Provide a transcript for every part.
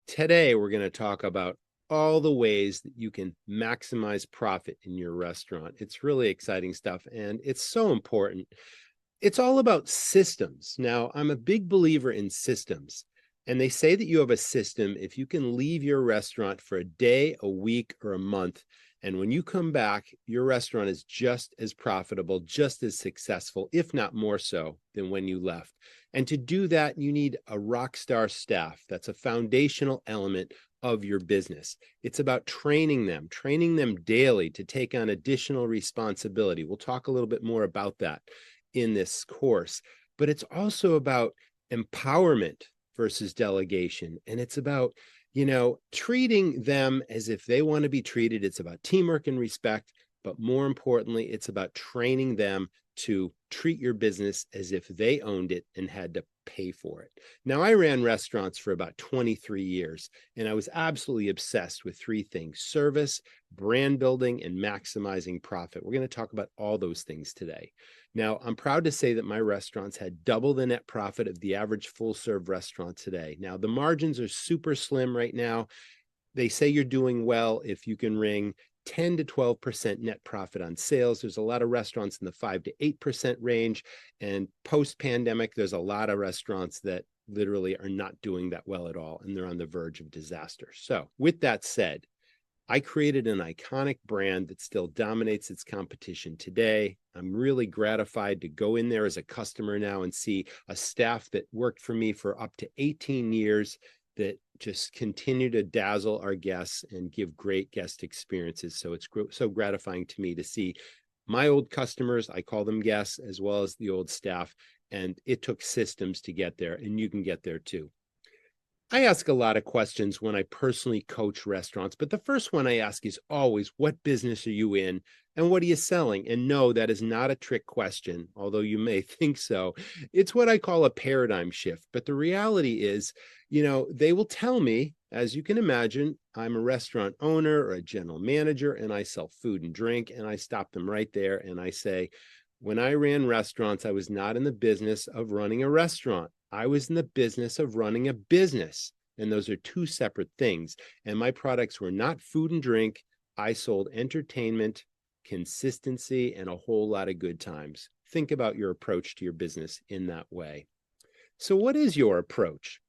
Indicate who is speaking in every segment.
Speaker 1: Today, we're going to talk about all the ways that you can maximize profit in your restaurant. It's really exciting stuff, and it's so important. It's all about systems. Now, I'm a big believer in systems, and they say that you have a system if you can leave your restaurant for a day, a week, or a month. And when you come back, your restaurant is just as profitable, just as successful, if not more so, than when you left. And to do that, you need a rock star staff. That's a foundational element of your business. It's about training them daily to take on additional responsibility. We'll talk a little bit more about that in this course, but it's also about empowerment versus delegation. And it's about, treating them as if they want to be treated. It's about teamwork and respect, but more importantly, it's about training them to treat your business as if they owned it and had to pay for it. Now, I ran restaurants for about 23 years, and I was absolutely obsessed with three things: service, brand building, and maximizing profit. We're going to talk about all those things today. Now, I'm proud to say that my restaurants had double the net profit of the average full-serve restaurant today. Now, the margins are super slim right now. They say you're doing well if you can ring 10 to 12% net profit on sales. There's a lot of restaurants in the 5 to 8% range. And post-pandemic, there's a lot of restaurants that literally are not doing that well at all, and they're on the verge of disaster. So with that said, I created an iconic brand that still dominates its competition today. I'm really gratified to go in there as a customer now and see a staff that worked for me for up to 18 years that just continue to dazzle our guests and give great guest experiences. So it's so gratifying to me to see my old customers, I call them guests, as well as the old staff. And it took systems to get there, and you can get there too. I ask a lot of questions when I personally coach restaurants, but the first one I ask is always, what business are you in and what are you selling? And no, that is not a trick question, although you may think so. It's what I call a paradigm shift. But the reality is, they will tell me, as you can imagine, I'm a restaurant owner or a general manager, and I sell food and drink, and I stop them right there and I say, when I ran restaurants, I was not in the business of running a restaurant. I was in the business of running a business. And those are two separate things. And my products were not food and drink. I sold entertainment, consistency, and a whole lot of good times. Think about your approach to your business in that way. So what is your approach?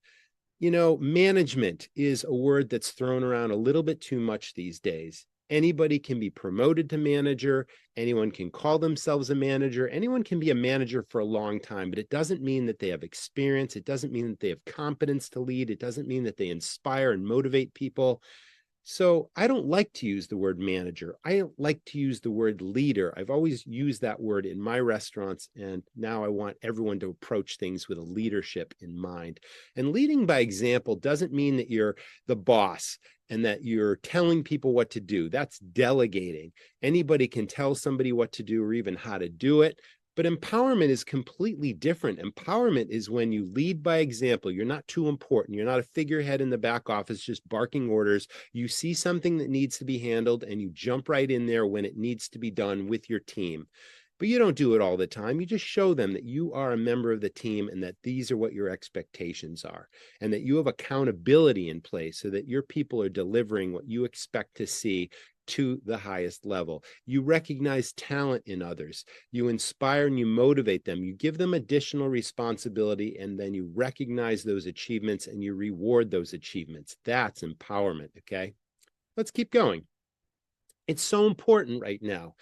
Speaker 1: Management is a word that's thrown around a little bit too much these days. Anybody can be promoted to manager. Anyone can call themselves a manager. Anyone can be a manager for a long time, but it doesn't mean that they have experience. It doesn't mean that they have competence to lead. It doesn't mean that they inspire and motivate people. So I don't like to use the word manager. I like to use the word leader. I've always used that word in my restaurants, and now I want everyone to approach things with a leadership in mind. And leading by example doesn't mean that you're the boss and that you're telling people what to do. That's delegating. Anybody can tell somebody what to do or even how to do it. But empowerment is completely different. Empowerment is when you lead by example. You're not too important. You're not a figurehead in the back office just barking orders. You see something that needs to be handled and you jump right in there when it needs to be done with your team. But you don't do it all the time. You just show them that you are a member of the team and that these are what your expectations are, and that you have accountability in place so that your people are delivering what you expect to see to the highest level. You recognize talent in others. You inspire and you motivate them. You give them additional responsibility, and then you recognize those achievements and you reward those achievements. That's empowerment, okay? Let's keep going. It's so important right now.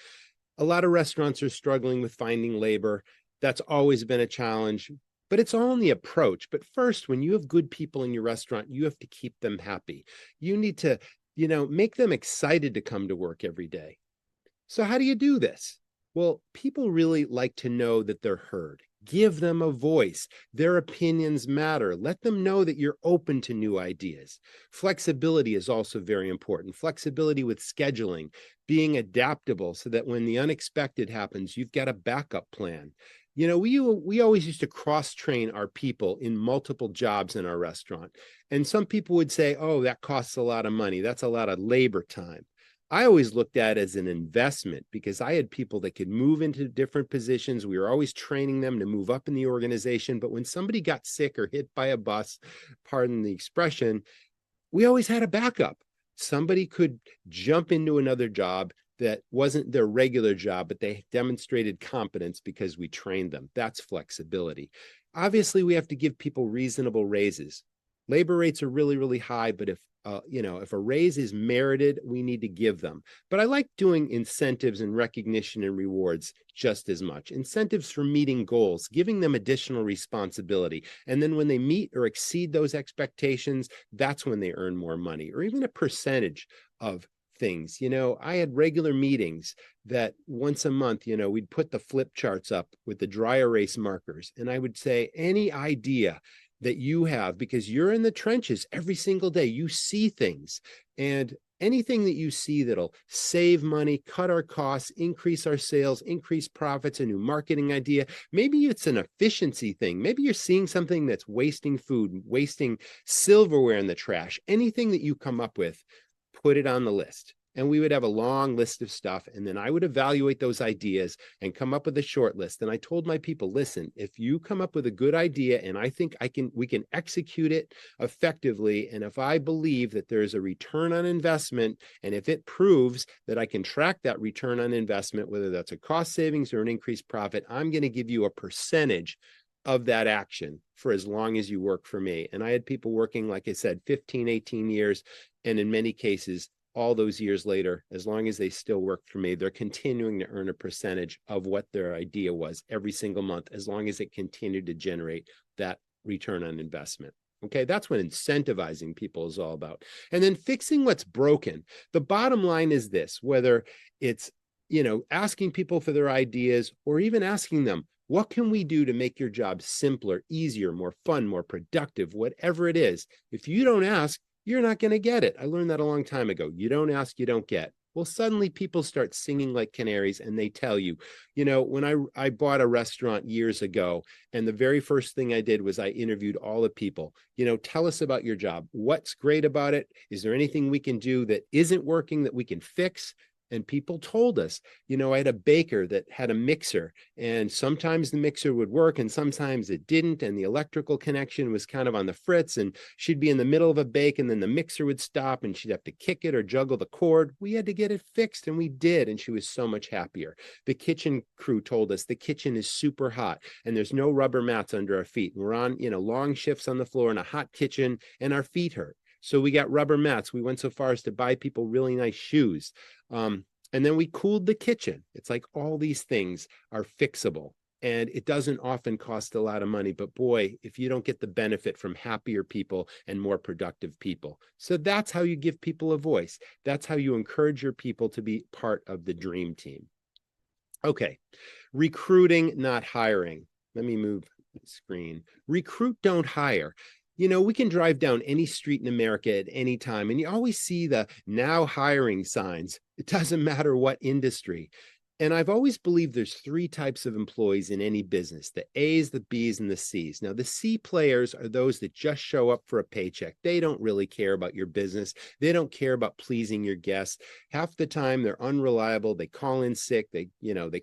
Speaker 1: A lot of restaurants are struggling with finding labor. That's always been a challenge, but it's all in the approach. But first, when you have good people in your restaurant, you have to keep them happy. You need to make them excited to come to work every day. So how do you do this? Well, people really like to know that they're heard. Give them a voice. Their opinions matter. Let them know that you're open to new ideas. Flexibility is also very important. Flexibility with scheduling, being adaptable so that when the unexpected happens, you've got a backup plan. We always used to cross-train our people in multiple jobs in our restaurant. And some people would say, oh, that costs a lot of money. That's a lot of labor time. I always looked at it as an investment because I had people that could move into different positions. We were always training them to move up in the organization. But when somebody got sick or hit by a bus, pardon the expression, we always had a backup. Somebody could jump into another job that wasn't their regular job, but they demonstrated competence because we trained them. That's flexibility. Obviously, we have to give people reasonable raises. Labor rates are really, really high, but if a raise is merited, we need to give them. But I like doing incentives and recognition and rewards just as much. Incentives for meeting goals, giving them additional responsibility. And then when they meet or exceed those expectations, that's when they earn more money, or even a percentage of things. I had regular meetings that once a month, we'd put the flip charts up with the dry erase markers. And I would say, any idea that you have, because you're in the trenches every single day, you see things, and anything that you see that'll save money, cut our costs, increase our sales, increase profits, a new marketing idea. Maybe it's an efficiency thing. Maybe you're seeing something that's wasting food, wasting silverware in the trash. Anything that you come up with, put it on the list. And we would have a long list of stuff. And then I would evaluate those ideas and come up with a short list. And I told my people, listen, if you come up with a good idea and I think we can execute it effectively, and if I believe that there's a return on investment, and if it proves that I can track that return on investment, whether that's a cost savings or an increased profit, I'm going to give you a percentage of that action for as long as you work for me. And I had people working, like I said, 15, 18 years. And in many cases, all those years later, as long as they still work for me, they're continuing to earn a percentage of what their idea was every single month, as long as it continued to generate that return on investment. Okay, that's what incentivizing people is all about. And then fixing what's broken. The bottom line is this, whether it's, asking people for their ideas, or even asking them, what can we do to make your job simpler, easier, more fun, more productive, whatever it is. If you don't ask, you're not going to get it. I learned that a long time ago. You don't ask, you don't get. Well, suddenly people start singing like canaries, and they tell you, when I bought a restaurant years ago, and the very first thing I did was I interviewed all the people, tell us about your job. What's great about it? Is there anything we can do that isn't working that we can fix? And people told us, I had a baker that had a mixer, and sometimes the mixer would work and sometimes it didn't. And the electrical connection was kind of on the fritz, and she'd be in the middle of a bake and then the mixer would stop and she'd have to kick it or juggle the cord. We had to get it fixed, and we did. And she was so much happier. The kitchen crew told us the kitchen is super hot and there's no rubber mats under our feet. We're on, long shifts on the floor in a hot kitchen and our feet hurt. So we got rubber mats. We went so far as to buy people really nice shoes. And then we cooled the kitchen. It's like all these things are fixable, and it doesn't often cost a lot of money. But boy, if you don't get the benefit from happier people and more productive people. So that's how you give people a voice. That's how you encourage your people to be part of the dream team. Okay, recruiting, not hiring. Let me move the screen. Recruit, don't hire. We can drive down any street in America at any time, and you always see the now hiring signs. It doesn't matter what industry. And I've always believed there's three types of employees in any business: the A's, the B's, and the C's. Now, the C players are those that just show up for a paycheck. They don't really care about your business. They don't care about pleasing your guests. Half the time, they're unreliable. They call in sick. They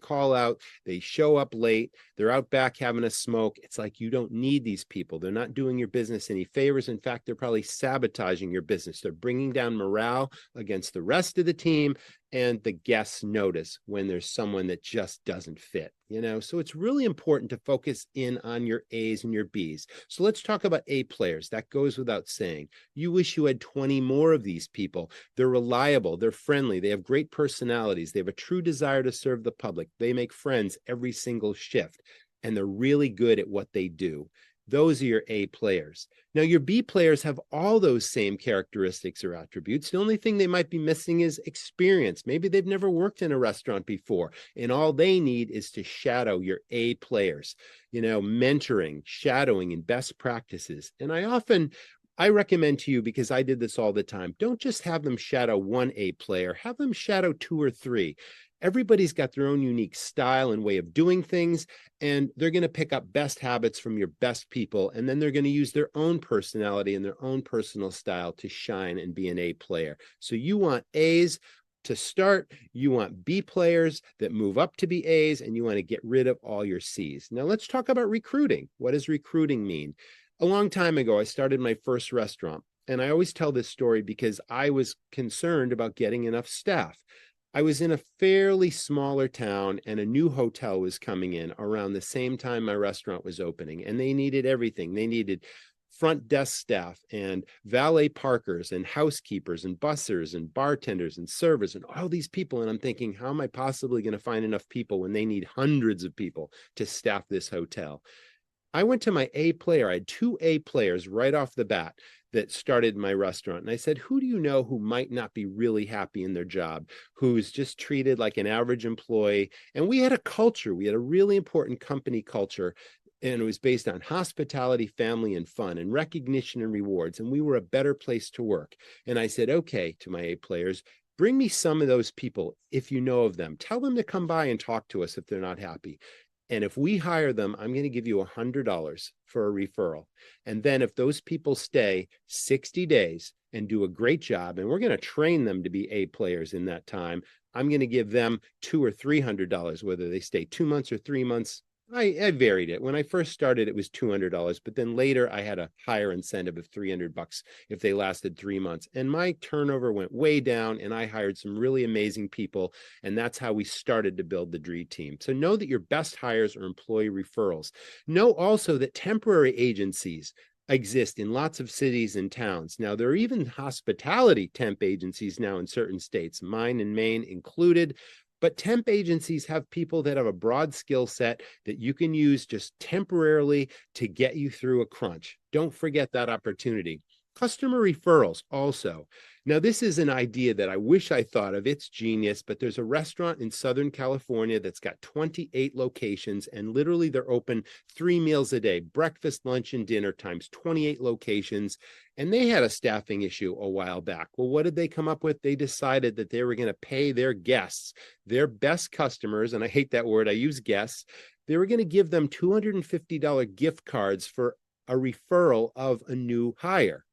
Speaker 1: call out. They show up late. They're out back having a smoke. It's like you don't need these people. They're not doing your business any favors. In fact, they're probably sabotaging your business. They're bringing down morale against the rest of the team, and the guests notice when there's someone that just doesn't fit, So it's really important to focus in on your A's and your B's. So let's talk about A players. That goes without saying. You wish you had 20 more of these people. They're reliable. They're friendly. They have great personalities. They have a true desire to serve the public. They make friends every single shift, and they're really good at what they do. Those are your A players. Now, your B players have all those same characteristics or attributes. The only thing they might be missing is experience. Maybe they've never worked in a restaurant before, and all they need is to shadow your A players, mentoring, shadowing, and best practices. And I recommend to you, because I did this all the time, don't just have them shadow one A player, have them shadow 2 or 3. Everybody's got their own unique style and way of doing things, and they're going to pick up best habits from your best people, and then they're going to use their own personality and their own personal style to shine and be an A player. So you want A's to start, you want B players that move up to be A's, and you want to get rid of all your C's. Now let's talk about recruiting. What does recruiting mean? A long time ago, I started my first restaurant. And I always tell this story because I was concerned about getting enough staff. I was in a fairly smaller town and a new hotel was coming in around the same time my restaurant was opening, and they needed everything. They needed front desk staff and valet parkers and housekeepers and bussers and bartenders and servers and all these people. And I'm thinking, how am I possibly going to find enough people when they need hundreds of people to staff this hotel? I went to my A player. I had two A players right off the bat that started my restaurant. And I said, who do you know who might not be really happy in their job, who's just treated like an average employee? And we had a culture. We had a really important company culture. And it was based on hospitality, family, and fun, and recognition and rewards. And we were a better place to work. And I said, okay, to my A players, bring me some of those people if you know of them. Tell them to come by and talk to us if they're not happy. And if we hire them, I'm going to give you $100 for a referral. And then if those people stay 60 days and do a great job, and we're going to train them to be A players in that time, I'm going to give them $200 or $300, whether they stay 2 months or 3 months. I varied it. When I first started, it was $200, but then later I had a higher incentive of $300 if they lasted 3 months. And my turnover went way down, and I hired some really amazing people. And that's how we started to build the Dream Team. So know that your best hires are employee referrals. Know also that temporary agencies exist in lots of cities and towns. Now, there are even hospitality temp agencies now in certain states, mine and Maine included. But temp agencies have people that have a broad skill set that you can use just temporarily to get you through a crunch. Don't forget that opportunity. Customer referrals also. Now, this is an idea that I wish I thought of. It's genius, but there's a restaurant in Southern California that's got 28 locations, and literally they're open 3 meals a day, breakfast, lunch, and dinner times 28 locations. And they had a staffing issue a while back. Well, what did they come up with? They decided that they were going to pay their guests, their best customers, and I hate that word, I use guests, they were going to give them $250 gift cards for a referral of a new hire.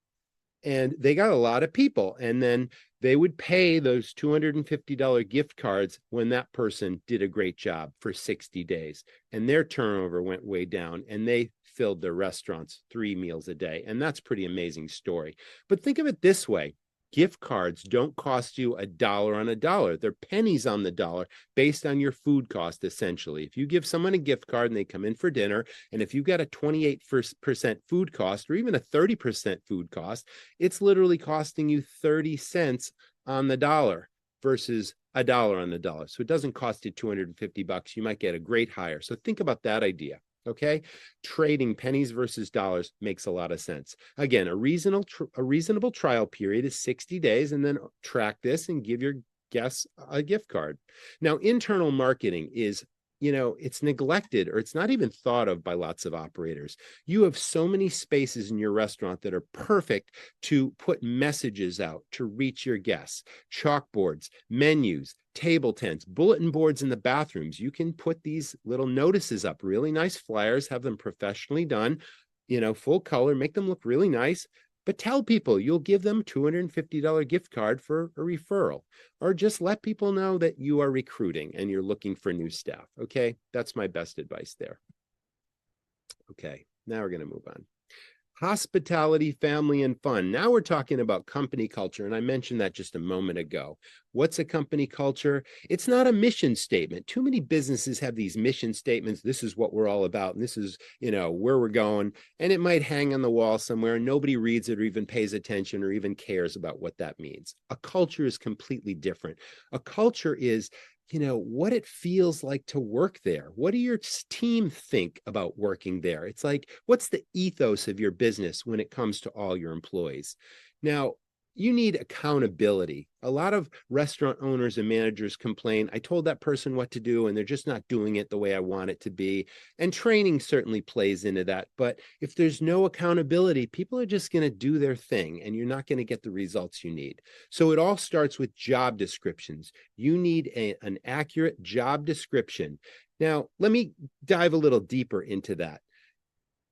Speaker 1: And they got a lot of people. And then they would pay those $250 gift cards when that person did a great job for 60 days. And their turnover went way down, and they filled their restaurants 3 meals a day. And that's a pretty amazing story. But think of it this way. Gift cards don't cost you $1 on $1. They're pennies on the dollar based on your food cost, essentially. If you give someone a gift card and they come in for dinner, and if you've got a 28% food cost or even a 30% food cost, it's literally costing you 30 cents on the dollar versus $1 on the dollar. So it doesn't cost you $250. You might get a great hire. So think about that idea. Okay, trading pennies versus dollars makes a lot of sense. Again, a reasonable trial period is 60 days, and then track this and give your guests a gift card. Now, internal marketing is, it's neglected, or it's not even thought of by lots of operators. You have so many spaces in your restaurant that are perfect to put messages out to reach your guests. Chalkboards, menus, table tents, bulletin boards in the bathrooms. You can put these little notices up, really nice flyers, have them professionally done, full color, make them look really nice. But tell people you'll give them $250 gift card for a referral, or just let people know that you are recruiting and you're looking for new staff. Okay, that's my best advice there. Okay, now we're going to move on. Hospitality, family, and fun. Now we're talking about company culture, and I mentioned that just a moment ago. What's a company culture? It's not a mission statement. Too many businesses have these mission statements. This is what we're all about, and this is, where we're going, and it might hang on the wall somewhere, and nobody reads it or even pays attention or even cares about what that means. A culture is completely different. A culture is what it feels like to work there. What do your team think about working there? It's like, what's the ethos of your business when it comes to all your employees? Now, you need accountability. A lot of restaurant owners and managers complain, I told that person what to do and they're just not doing it the way I want it to be. And training certainly plays into that. But if there's no accountability, people are just going to do their thing and you're not going to get the results you need. So it all starts with job descriptions. You need an accurate job description. Now, let me dive a little deeper into that.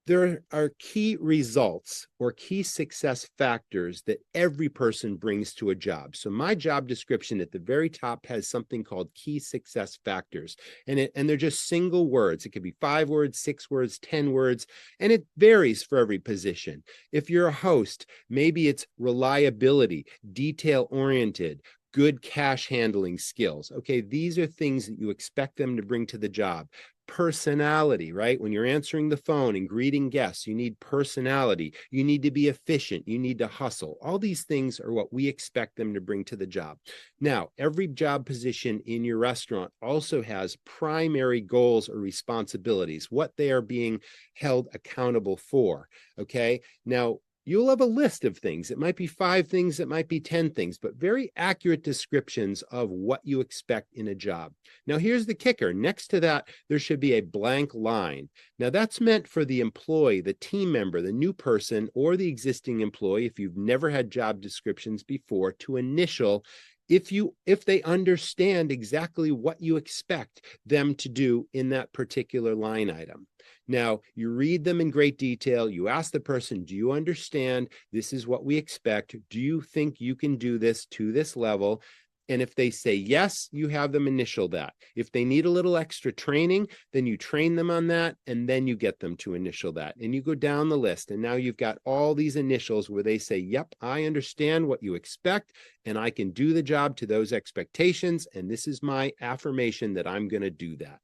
Speaker 1: There are key results or key success factors that every person brings to a job. So my job description at the very top has something called key success factors. And they're just single words. It could be 5 words, 6 words, 10 words, and it varies for every position. If you're a host, maybe it's reliability, detail-oriented, good cash handling skills. Okay, these are things that you expect them to bring to the job. Personality, right? When you're answering the phone and greeting guests, you need personality. You need to be efficient. You need to hustle. All these things are what we expect them to bring to the job. Now, every job position in your restaurant also has primary goals or responsibilities, what they are being held accountable for. Okay. Now, you'll have a list of things. It might be 5 things, it might be 10 things, but very accurate descriptions of what you expect in a job. Now, here's the kicker. Next to that, there should be a blank line. Now, that's meant for the employee, the team member, the new person, or the existing employee, if you've never had job descriptions before, to initial if they understand exactly what you expect them to do in that particular line item. Now, you read them in great detail. You ask the person, do you understand? This is what we expect. Do you think you can do this to this level? And if they say yes, you have them initial that. If they need a little extra training, then you train them on that, and then you get them to initial that. And you go down the list, and now you've got all these initials where they say, yep, I understand what you expect, and I can do the job to those expectations, and this is my affirmation that I'm going to do that.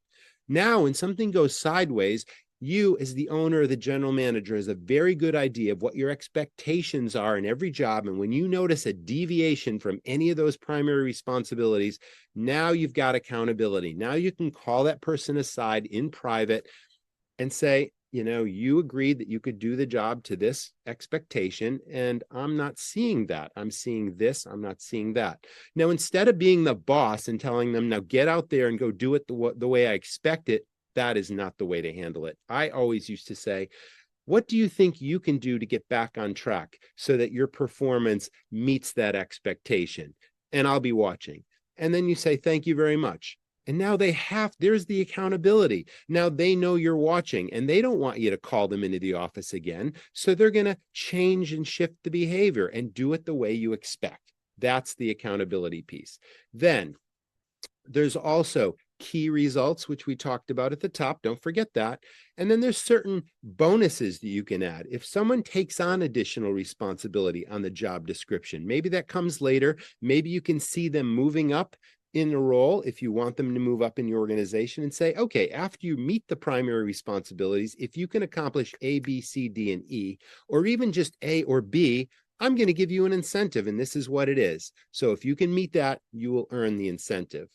Speaker 1: Now, when something goes sideways, you, as the owner or the general manager, has a very good idea of what your expectations are in every job. And when you notice a deviation from any of those primary responsibilities, now you've got accountability. Now you can call that person aside in private and say, you agreed that you could do the job to this expectation, and I'm not seeing that. I'm seeing this. I'm not seeing that. Now, instead of being the boss and telling them, now get out there and go do it the way I expect it, that is not the way to handle it. I always used to say, what do you think you can do to get back on track so that your performance meets that expectation? And I'll be watching. And then you say, thank you very much. And now there's the accountability. Now they know you're watching, and they don't want you to call them into the office again. So they're going to change and shift the behavior and do it the way you expect. That's the accountability piece. Then there's also key results, which we talked about at the top. Don't forget that. And then there's certain bonuses that you can add. If someone takes on additional responsibility on the job description, maybe that comes later. Maybe you can see them moving up in a role if you want them to move up in your organization, and say, okay, after you meet the primary responsibilities, if you can accomplish A, B, C, D, and E, or even just A or B, I'm going to give you an incentive, and this is what it is. So if you can meet that, you will earn the incentive.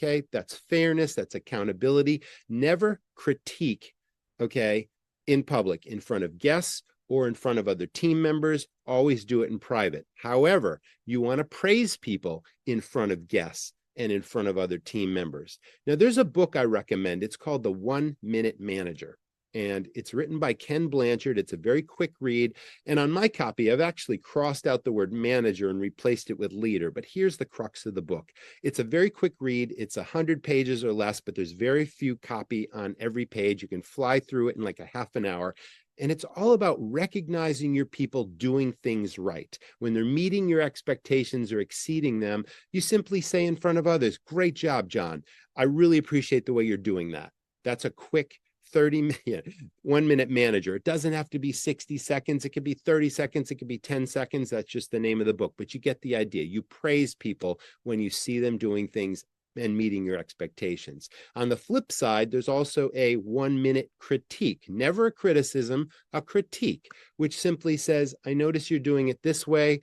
Speaker 1: Okay, that's fairness, that's accountability. Never critique, okay, in public, in front of guests or in front of other team members. Always do it in private. However, you want to praise people in front of guests and in front of other team members. Now, there's a book I recommend. It's called The 1 Minute Manager. And it's written by Ken Blanchard. It's a very quick read. And on my copy, I've actually crossed out the word manager and replaced it with leader. But here's the crux of the book. It's a very quick read. It's 100 pages or less, but there's very few copy on every page. You can fly through it in like a half an hour. And it's all about recognizing your people doing things right. When they're meeting your expectations or exceeding them, you simply say in front of others, great job, John. I really appreciate the way you're doing that. That's a quick 1 minute manager. It doesn't have to be 60 seconds. It could be 30 seconds. It could be 10 seconds. That's just the name of the book, but you get the idea. You praise people when you see them doing things and meeting your expectations. On the flip side, there's also a 1 minute critique, never a criticism, a critique, which simply says, I notice you're doing it this way.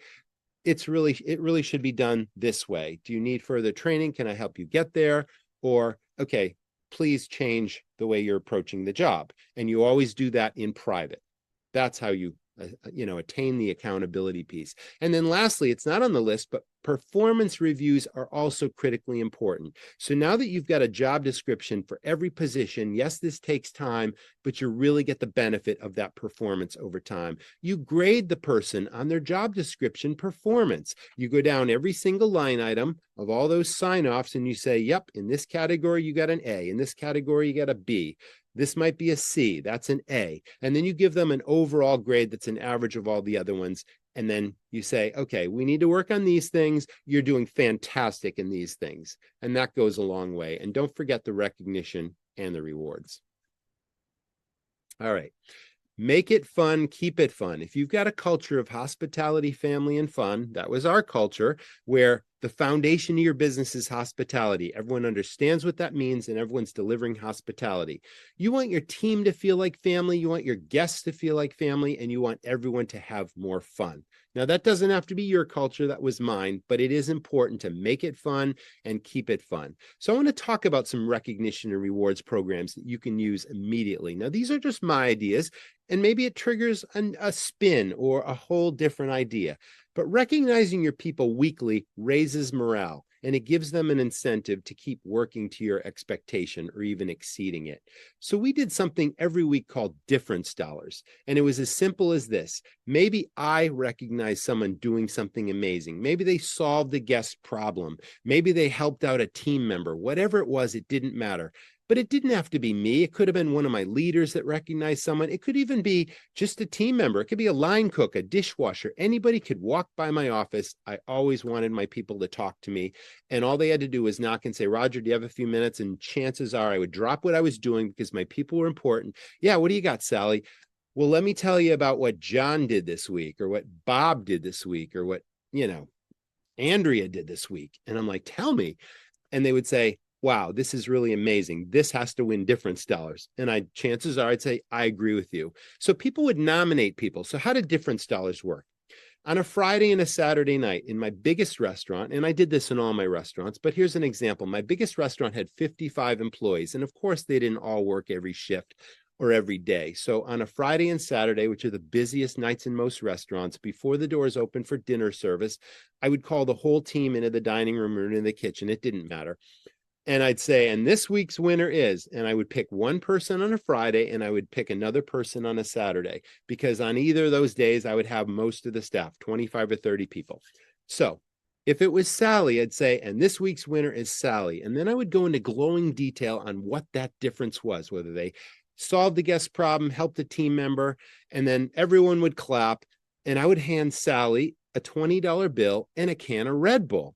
Speaker 1: It really should be done this way. Do you need further training? Can I help you get there? Or, okay, please change the way you're approaching the job. And you always do that in private. That's how you attain the accountability piece. And then lastly, it's not on the list, but performance reviews are also critically important. So now that you've got a job description for every position, yes, this takes time, but you really get the benefit of that performance over time. You grade the person on their job description performance. You go down every single line item of all those sign-offs and you say, yep, in this category, you got an A. In this category, you got a B. This might be a C, that's an A. And then you give them an overall grade that's an average of all the other ones. And then you say, okay, we need to work on these things. You're doing fantastic in these things. And that goes a long way. And don't forget the recognition and the rewards. All right. Make it fun, keep it fun. If you've got a culture of hospitality, family, and fun, that was our culture, where the foundation of your business is hospitality. Everyone understands what that means, and everyone's delivering hospitality. You want your team to feel like family, you want your guests to feel like family, and you want everyone to have more fun. Now, that doesn't have to be your culture, that was mine, but it is important to make it fun and keep it fun. So I want to talk about some recognition and rewards programs that you can use immediately. Now, these are just my ideas, and maybe it triggers a spin or a whole different idea. But recognizing your people weekly raises morale, and it gives them an incentive to keep working to your expectation or even exceeding it. So we did something every week called difference dollars. And it was as simple as this. Maybe I recognize someone doing something amazing. Maybe they solved a guest problem. Maybe they helped out a team member. Whatever it was, it didn't matter. But it didn't have to be me. It could have been one of my leaders that recognized someone. It could even be just a team member. It could be a line cook, a dishwasher. Anybody could walk by my office. I always wanted my people to talk to me. And all they had to do was knock and say, Roger, do you have a few minutes? And chances are I would drop what I was doing because my people were important. Yeah, what do you got, Sally? Well, let me tell you about what John did this week, or what Bob did this week, or what, Andrea did this week. And I'm like, tell me. And they would say, wow, this is really amazing. This has to win difference dollars. And chances are I'd say, I agree with you. So people would nominate people. So how did difference dollars work? On a Friday and a Saturday night in my biggest restaurant, and I did this in all my restaurants, but here's an example. My biggest restaurant had 55 employees. And of course, they didn't all work every shift or every day. So on a Friday and Saturday, which are the busiest nights in most restaurants, before the doors open for dinner service, I would call the whole team into the dining room or into the kitchen. It didn't matter. And I'd say, and this week's winner is, and I would pick one person on a Friday and I would pick another person on a Saturday, because on either of those days, I would have most of the staff, 25 or 30 people. So if it was Sally, I'd say, and this week's winner is Sally. And then I would go into glowing detail on what that difference was, whether they solved the guest problem, helped a team member, and then everyone would clap. And I would hand Sally a $20 bill and a can of Red Bull.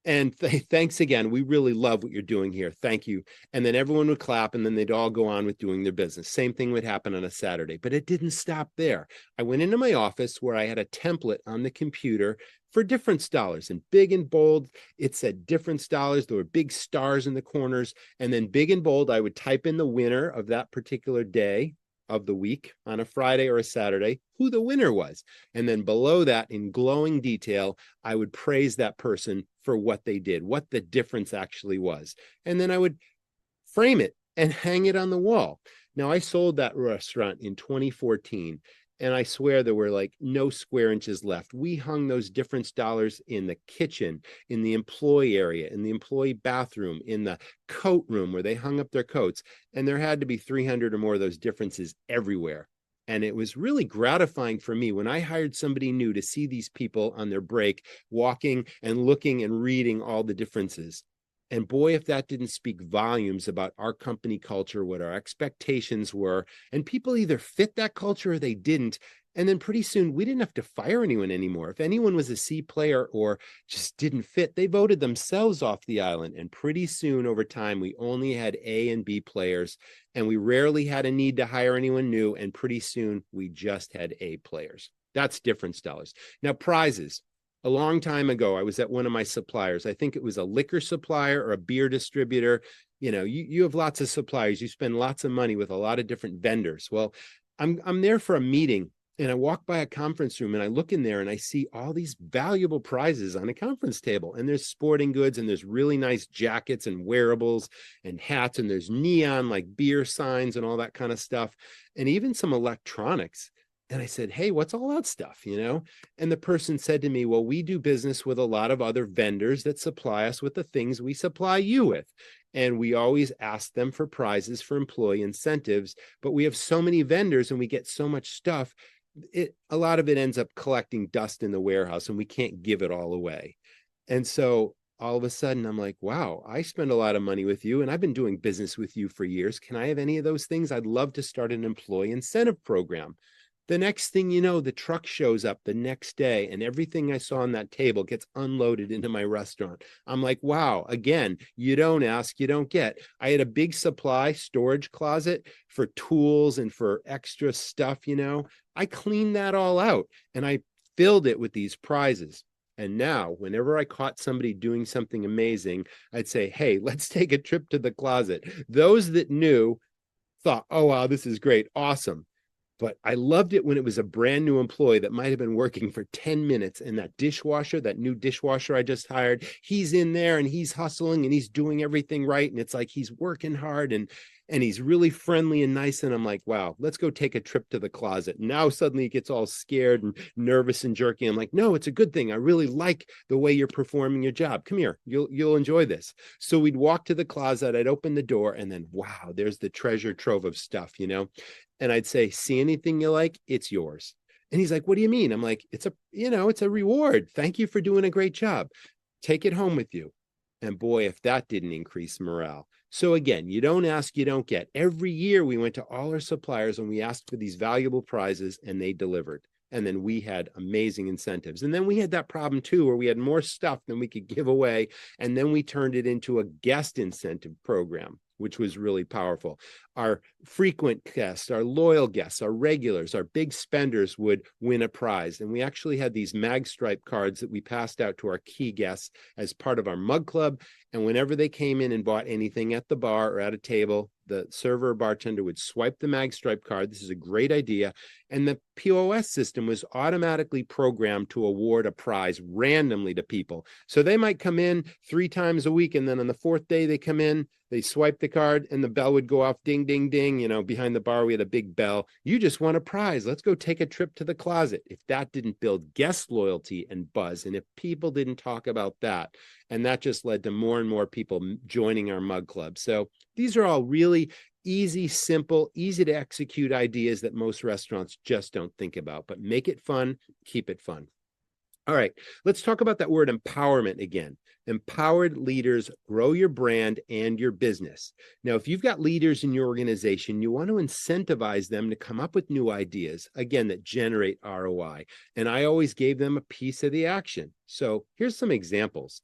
Speaker 1: And thanks again. We really love what you're doing here. Thank you. And then everyone would clap, and then they'd all go on with doing their business. Same thing would happen on a Saturday, but it didn't stop there. I went into my office where I had a template on the computer for difference dollars, and big and bold, it said difference dollars. There were big stars in the corners, and then big and bold, I would type in the winner of that particular day of the week on a Friday or a Saturday, who the winner was. And then below that, in glowing detail, I would praise that person for what they did, what the difference actually was. And then I would frame it and hang it on the wall. Now, I sold that restaurant in 2014, and I swear there were like no square inches left. We hung those difference dollars in the kitchen, in the employee area, in the employee bathroom, in the coat room where they hung up their coats. And there had to be 300 or more of those differences everywhere. And it was really gratifying for me when I hired somebody new to see these people on their break, walking and looking and reading all the differences. And boy, if that didn't speak volumes about our company culture, what our expectations were, and people either fit that culture or they didn't. And then pretty soon we didn't have to fire anyone anymore. If anyone was a C player or just didn't fit, they voted themselves off the island. And pretty soon over time, we only had A and B players, and we rarely had a need to hire anyone new. And pretty soon we just had A players. That's difference dollars. Now, prizes. A long time ago, I was at one of my suppliers. I think it was a liquor supplier or a beer distributor. You have lots of suppliers. You spend lots of money with a lot of different vendors. Well, I'm there for a meeting, and I walk by a conference room, and I look in there and I see all these valuable prizes on a conference table. And there's sporting goods, and there's really nice jackets and wearables and hats, and there's neon like beer signs and all that kind of stuff, and even some electronics. And I said, hey, what's all that stuff, And the person said to me, well, we do business with a lot of other vendors that supply us with the things we supply you with. And we always ask them for prizes for employee incentives, but we have so many vendors and we get so much stuff. A lot of it ends up collecting dust in the warehouse, and we can't give it all away. And so all of a sudden I'm like, wow, I spend a lot of money with you and I've been doing business with you for years. Can I have any of those things? I'd love to start an employee incentive program. The next thing you know, the truck shows up the next day and everything I saw on that table gets unloaded into my restaurant. I'm like, wow, again, you don't ask, you don't get. I had a big supply storage closet for tools and for extra stuff, I cleaned that all out and I filled it with these prizes. And now, whenever I caught somebody doing something amazing, I'd say, hey, let's take a trip to the closet. Those that knew thought, oh, wow, this is great. Awesome. But I loved it when it was a brand new employee that might have been working for 10 minutes and that dishwasher, that new dishwasher I just hired, he's in there and he's hustling and he's doing everything right. And it's like he's working hard and he's really friendly and nice. And I'm like, wow, let's go take a trip to the closet. Now suddenly he gets all scared and nervous and jerky. I'm like, no, it's a good thing. I really like the way you're performing your job. Come here, you'll enjoy this. So we'd walk to the closet, I'd open the door, and then wow, there's the treasure trove of stuff. And I'd say, see anything you like, it's yours. And he's like, what do you mean? I'm like, it's a reward. Thank you for doing a great job. Take it home with you. And boy, if that didn't increase morale. So again, you don't ask, you don't get. Every year we went to all our suppliers and we asked for these valuable prizes and they delivered. And then we had amazing incentives. And then we had that problem too, where we had more stuff than we could give away. And then we turned it into a guest incentive program, which was really powerful. Our frequent guests, our loyal guests, our regulars, our big spenders would win a prize. And we actually had these mag stripe cards that we passed out to our key guests as part of our mug club. And whenever they came in and bought anything at the bar or at a table, the server or bartender would swipe the mag stripe card. This is a great idea. And the POS system was automatically programmed to award a prize randomly to people. So they might come in 3 times a week. And then on the 4th day they come in, they swipe the card and the bell would go off, ding, ding, ding. Behind the bar, we had a big bell. You just won a prize. Let's go take a trip to the closet. If that didn't build guest loyalty and buzz, and if people didn't talk about that, and that just led to more and more people joining our mug club. So these are all really easy, simple, easy to execute ideas that most restaurants just don't think about, but make it fun, keep it fun. All right, let's talk about that word empowerment again. Empowered leaders grow your brand and your business. Now, if you've got leaders in your organization, you want to incentivize them to come up with new ideas, again, that generate ROI. And I always gave them a piece of the action. So here's some examples.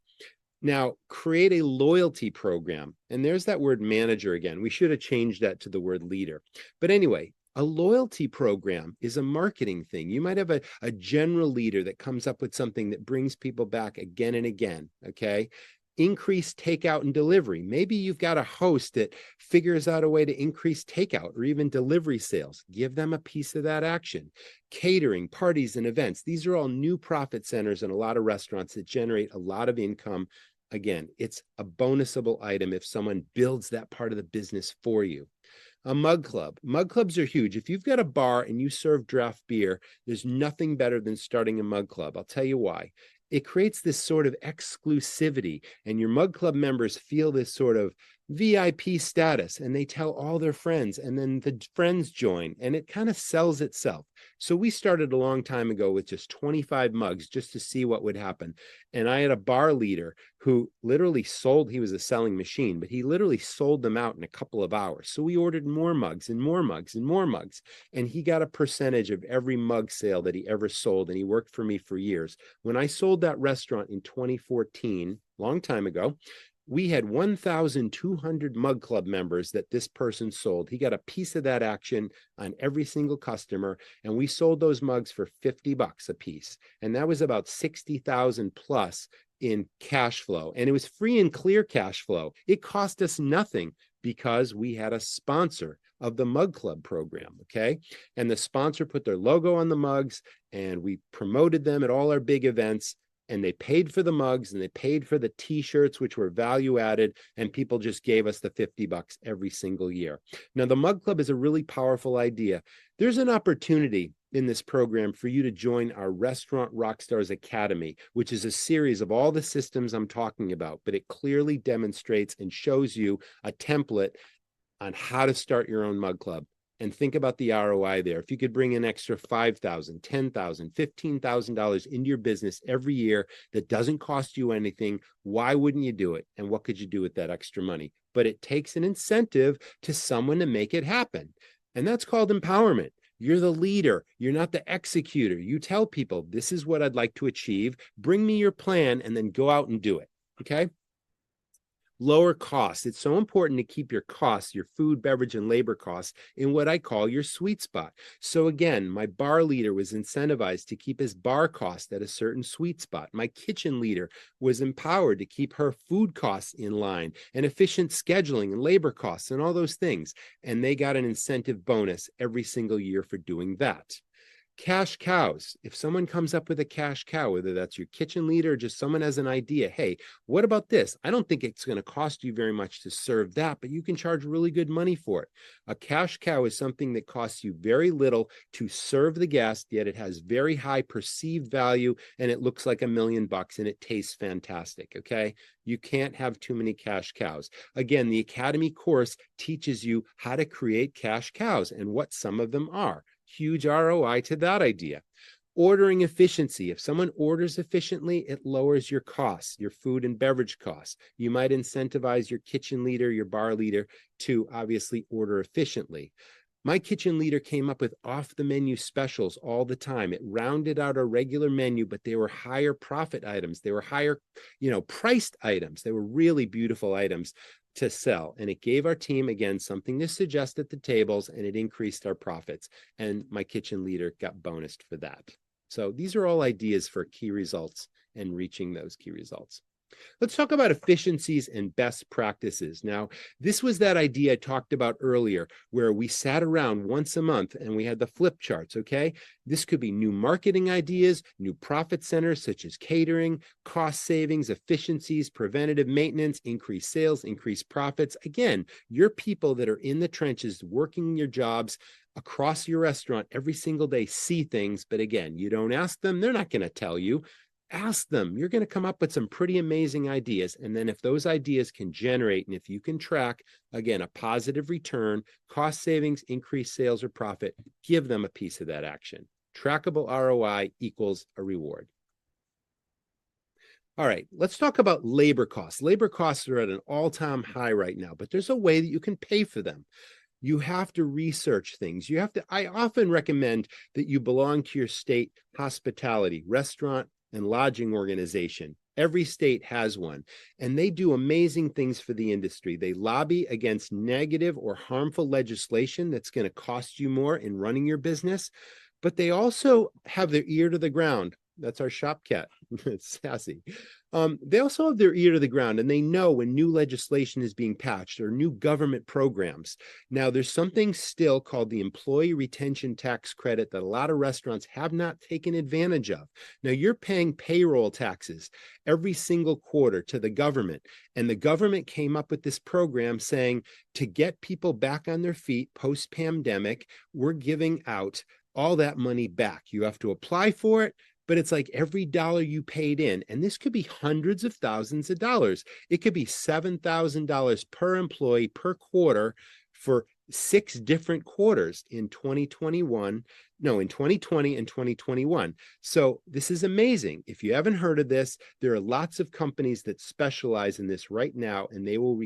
Speaker 1: Now, create a loyalty program. And there's that word manager again. We should have changed that to the word leader. But anyway, a loyalty program is a marketing thing. You might have a general leader that comes up with something that brings people back again and again, okay? Increase takeout and delivery. Maybe you've got a host that figures out a way to increase takeout or even delivery sales. Give them a piece of that action. Catering, parties, and events. These are all new profit centers in a lot of restaurants that generate a lot of income. Again, it's a bonusable item if someone builds that part of the business for you. A mug club. Mug clubs are huge. If you've got a bar and you serve draft beer, there's nothing better than starting a mug club. I'll tell you why. It creates this sort of exclusivity, and your mug club members feel this sort of VIP status, and they tell all their friends, and then the friends join, and it kind of sells itself. So we started a long time ago with just 25 mugs just to see what would happen. And I had a bar leader who literally sold, he was a selling machine, but he literally sold them out in a couple of hours. So we ordered more mugs and more mugs and more mugs. And he got a percentage of every mug sale that he ever sold. And he worked for me for years. When I sold that restaurant in 2014, long time ago, we had 1,200 mug club members that this person sold. He got a piece of that action on every single customer, and we sold those mugs for $50 a piece. And that was about 60,000 plus in cash flow. And it was free and clear cash flow. It cost us nothing because we had a sponsor of the mug club program, okay? And the sponsor put their logo on the mugs, and we promoted them at all our big events. And they paid for the mugs and they paid for the t-shirts, which were value added, and people just gave us the $50 every single year. Now, the Mug Club is a really powerful idea. There's an opportunity in this program for you to join our Restaurant Rockstars Academy, which is a series of all the systems I'm talking about, but it clearly demonstrates and shows you a template on how to start your own mug club. and think about the ROI there. If you could bring an extra $5,000, $10,000, $15,000 into your business every year that doesn't cost you anything, why wouldn't you do it? And what could you do with that extra money? But it takes an incentive to someone to make it happen. And that's called empowerment. You're the leader. You're not the executor. You tell people, this is what I'd like to achieve. Bring me your plan and then go out and do it. Okay. Lower costs. It's so important to keep your costs, your food, beverage, and labor costs in what I call your sweet spot. So again, my bar leader was incentivized to keep his bar cost at a certain sweet spot. My kitchen leader was empowered to keep her food costs in line and efficient scheduling and labor costs and all those things. And they got an incentive bonus every single year for doing that. Cash cows. If someone comes up with a cash cow, whether that's your kitchen leader or just someone has an idea, hey, what about this? I don't think it's going to cost you very much to serve that, but you can charge really good money for it. A cash cow is something that costs you very little to serve the guest, yet it has very high perceived value and it looks like $1 million and it tastes fantastic. Okay. You can't have too many cash cows. Again, the Academy course teaches you how to create cash cows and what some of them are. Huge ROI to that idea. Ordering efficiency. If someone orders efficiently, it lowers your costs, your food and beverage costs. You might incentivize your kitchen leader, your bar leader to obviously order efficiently. My kitchen leader came up with off-the-menu specials all the time. It rounded out our regular menu, but they were higher profit items. They were higher, priced items. They were really beautiful items to sell. And it gave our team, again, something to suggest at the tables, and it increased our profits. And my kitchen leader got bonused for that. So these are all ideas for key results and reaching those key results. Let's talk about efficiencies and best practices. Now, this was that idea I talked about earlier, where we sat around once a month and we had the flip charts, okay? This could be new marketing ideas, new profit centers such as catering, cost savings, efficiencies, preventative maintenance, increased sales, increased profits. Again, your people that are in the trenches working your jobs across your restaurant every single day see things, but again, you don't ask them, they're not going to tell you. Ask them. You're going to come up with some pretty amazing ideas. And then if those ideas can generate, and if you can track, again, a positive return, cost savings, increased sales or profit, give them a piece of that action. Trackable ROI equals a reward. All right, let's talk about labor costs. Labor costs are at an all-time high right now, but there's a way that you can pay for them. You have to research things. I often recommend that you belong to your state hospitality, restaurant, and lodging organization. Every state has one, and they do amazing things for the industry. They lobby against negative or harmful legislation that's going to cost you more in running your business, but they also have their ear to the ground. That's our shop cat. It's sassy. They also have their ear to the ground, and they know when new legislation is being patched or new government programs. Now, there's something still called the Employee Retention Tax Credit that a lot of restaurants have not taken advantage of. Now, you're paying payroll taxes every single quarter to the government, and the government came up with this program saying to get people back on their feet post-pandemic, we're giving out all that money back. You have to apply for it, but it's like every dollar you paid in, and this could be hundreds of thousands of dollars. It could be $7,000 per employee per quarter for 6 different quarters in 2020 and 2021. So this is amazing. If you haven't heard of this, there are lots of companies that specialize in this right now, and they will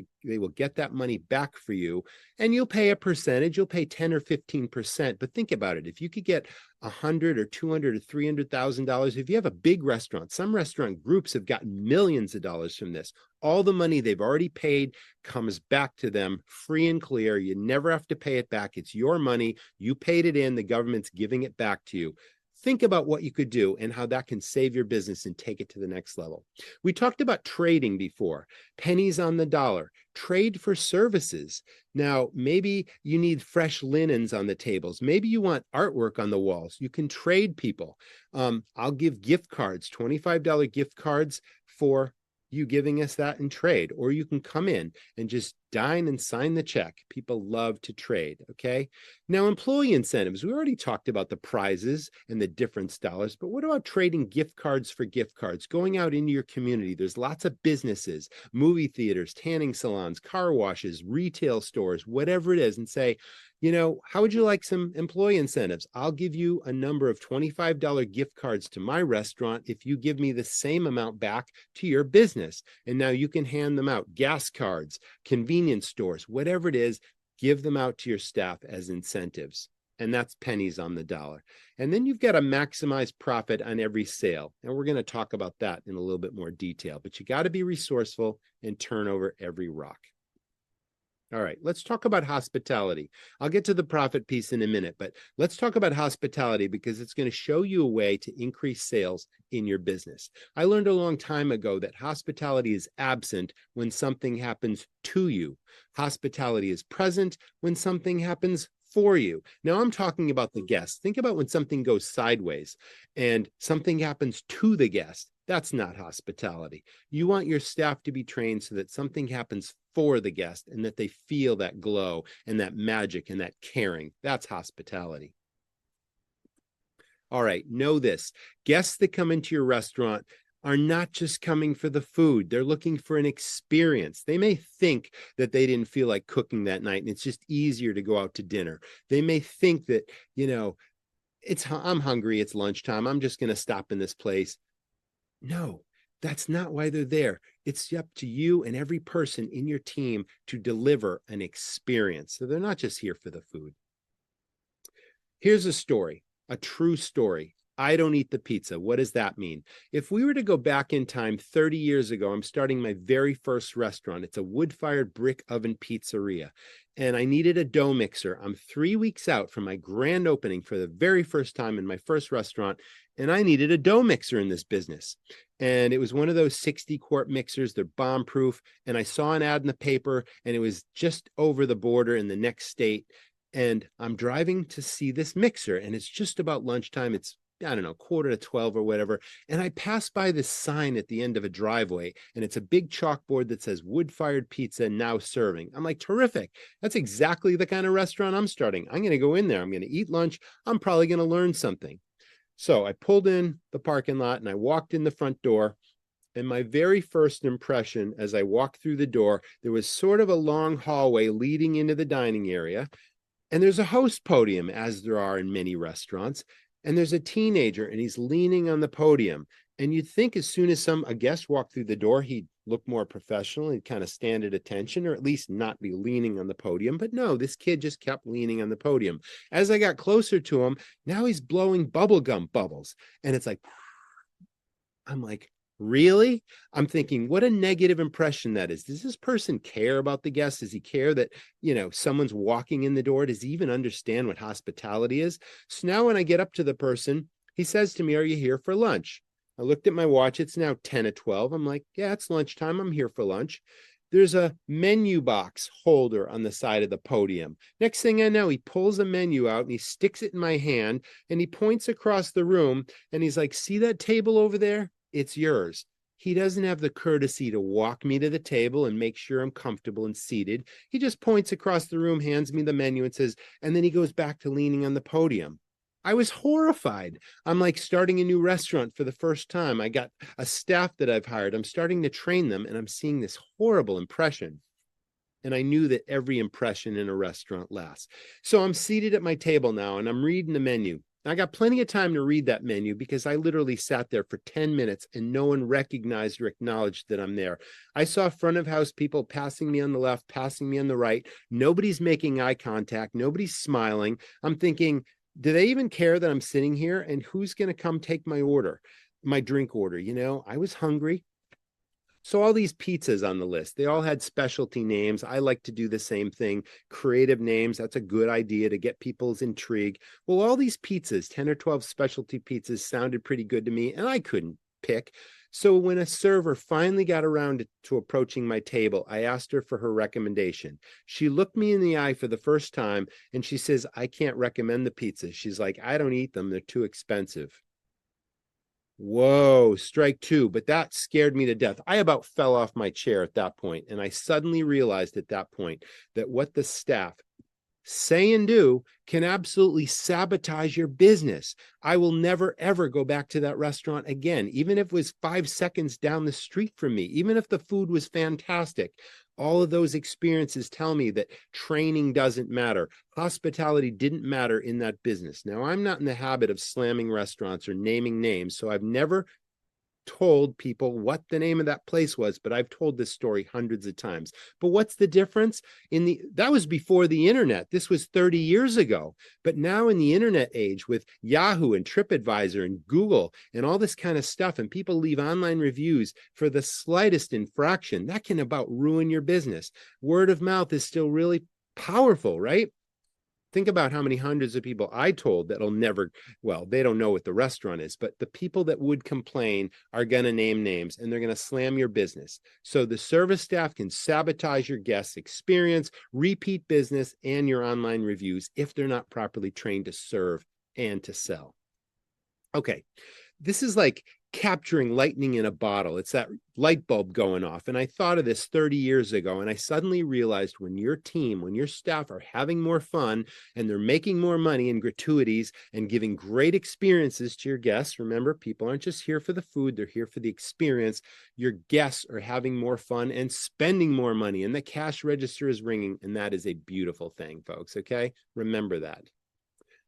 Speaker 1: get that money back for you, and you'll pay a percentage. You'll pay 10 or 15%. But think about it. If you could get $100 or $200 or $300,000, if you have a big restaurant, some restaurant groups have gotten millions of dollars from this. All the money they've already paid comes back to them free and clear. You never have to pay it back. It's your money. You paid it in. The government's giving it back to you. Think about what you could do and how that can save your business and take it to the next level. We talked about trading before, pennies on the dollar, trade for services. Now, maybe you need fresh linens on the tables. Maybe you want artwork on the walls. You can trade people. I'll give gift cards, $25 gift cards for you giving us that in trade, or you can come in and just dine and sign the check. People love to trade. Okay. Now, employee incentives. We already talked about the prizes and the difference dollars, but what about trading gift cards for gift cards? Going out into your community. There's lots of businesses, movie theaters, tanning salons, car washes, retail stores, whatever it is, and say, how would you like some employee incentives? I'll give you a number of $25 gift cards to my restaurant if you give me the same amount back to your business. And now you can hand them out. Gas cards, convenience stores, whatever it is, give them out to your staff as incentives. And that's pennies on the dollar. And then you've got to maximize profit on every sale. And we're going to talk about that in a little bit more detail. But you got to be resourceful and turn over every rock. All right, let's talk about hospitality. I'll get to the profit piece in a minute, but let's talk about hospitality because it's going to show you a way to increase sales in your business. I learned a long time ago that hospitality is absent when something happens to you. Hospitality is present when something happens for you. Now I'm talking about the guest. Think about when something goes sideways and something happens to the guest. That's not hospitality. You want your staff to be trained so that something happens for the guest and that they feel that glow and that magic and that caring. That's hospitality. All right, know this. Guests that come into your restaurant are not just coming for the food. They're looking for an experience. They may think that they didn't feel like cooking that night and it's just easier to go out to dinner. They may think that, I'm hungry, it's lunchtime, I'm just going to stop in this place. No, that's not why they're there. It's up to you and every person in your team to deliver an experience. So they're not just here for the food. Here's a story, a true story. I don't eat the pizza. What does that mean? If we were to go back in time 30 years ago, I'm starting my very first restaurant. It's a wood-fired brick oven pizzeria. And I needed a dough mixer. I'm 3 weeks out from my grand opening for the very first time in my first restaurant. And I needed a dough mixer in this business. And it was one of those 60-quart mixers. They're bomb-proof. And I saw an ad in the paper, and it was just over the border in the next state. And I'm driving to see this mixer, and it's just about lunchtime. It's, 11:45 or whatever. And I pass by this sign at the end of a driveway, and it's a big chalkboard that says wood-fired pizza now serving. I'm like, terrific. That's exactly the kind of restaurant I'm starting. I'm going to go in there. I'm going to eat lunch. I'm probably going to learn something. So I pulled in the parking lot and I walked in the front door. And my very first impression as I walked through the door, there was sort of a long hallway leading into the dining area. And there's a host podium, as there are in many restaurants. And there's a teenager and he's leaning on the podium. And you'd think as soon as a guest walked through the door, he'd look more professional. He'd kind of stand at attention or at least not be leaning on the podium. But no, this kid just kept leaning on the podium. As I got closer to him, now he's blowing bubblegum bubbles. And it's like, I'm like, really? I'm thinking, what a negative impression that is. Does this person care about the guests? Does he care that, someone's walking in the door? Does he even understand what hospitality is? So now when I get up to the person, he says to me, "Are you here for lunch?" I looked at my watch. It's now 10:12. I'm like, yeah, it's lunchtime. I'm here for lunch. There's a menu box holder on the side of the podium. Next thing I know, he pulls a menu out and he sticks it in my hand and he points across the room and he's like, "See that table over there? It's yours." He doesn't have the courtesy to walk me to the table and make sure I'm comfortable and seated. He just points across the room, hands me the menu and says, and then he goes back to leaning on the podium. I was horrified. I'm like starting a new restaurant for the first time. I got a staff that I've hired. I'm starting to train them and I'm seeing this horrible impression. And I knew that every impression in a restaurant lasts. So I'm seated at my table now and I'm reading the menu. I got plenty of time to read that menu because I literally sat there for 10 minutes and no one recognized or acknowledged that I'm there. I saw front of house people passing me on the left, passing me on the right. Nobody's making eye contact. Nobody's smiling. I'm thinking, do they even care that I'm sitting here? And who's going to come take my order, my drink order? I was hungry. So all these pizzas on the list, they all had specialty names. I like to do the same thing. Creative names, that's a good idea to get people's intrigue. Well, all these pizzas, 10 or 12 specialty pizzas sounded pretty good to me, and I couldn't pick. So when a server finally got around to approaching my table, I asked her for her recommendation. She looked me in the eye for the first time, and she says, "I can't recommend the pizzas." She's like, "I don't eat them. They're too expensive." Whoa, strike two. But that scared me to death. I about fell off my chair at that point, and I suddenly realized at that point that what the staff say and do can absolutely sabotage your business. I will never, ever go back to that restaurant again, even if it was 5 seconds down the street from me, even if the food was fantastic. All of those experiences tell me that training doesn't matter. Hospitality didn't matter in that business. Now, I'm not in the habit of slamming restaurants or naming names, so I've never told people what the name of that place was, but I've told this story hundreds of times. But what's the difference? That was before the internet. This was 30 years ago. But now in the internet age with Yahoo and TripAdvisor and Google and all this kind of stuff, and people leave online reviews for the slightest infraction, that can about ruin your business. Word of mouth is still really powerful, right? Think about how many hundreds of people I told that'll never, well, they don't know what the restaurant is, but the people that would complain are going to name names and they're going to slam your business. So the service staff can sabotage your guests' experience, repeat business, and your online reviews if they're not properly trained to serve and to sell. Okay, this is like capturing lightning in a bottle. It's that light bulb going off. And I thought of this 30 years ago, and I suddenly realized when your team, when your staff are having more fun and they're making more money in gratuities and giving great experiences to your guests, remember, people aren't just here for the food, they're here for the experience. Your guests are having more fun and spending more money, and the cash register is ringing. And that is a beautiful thing, folks. Okay, remember that.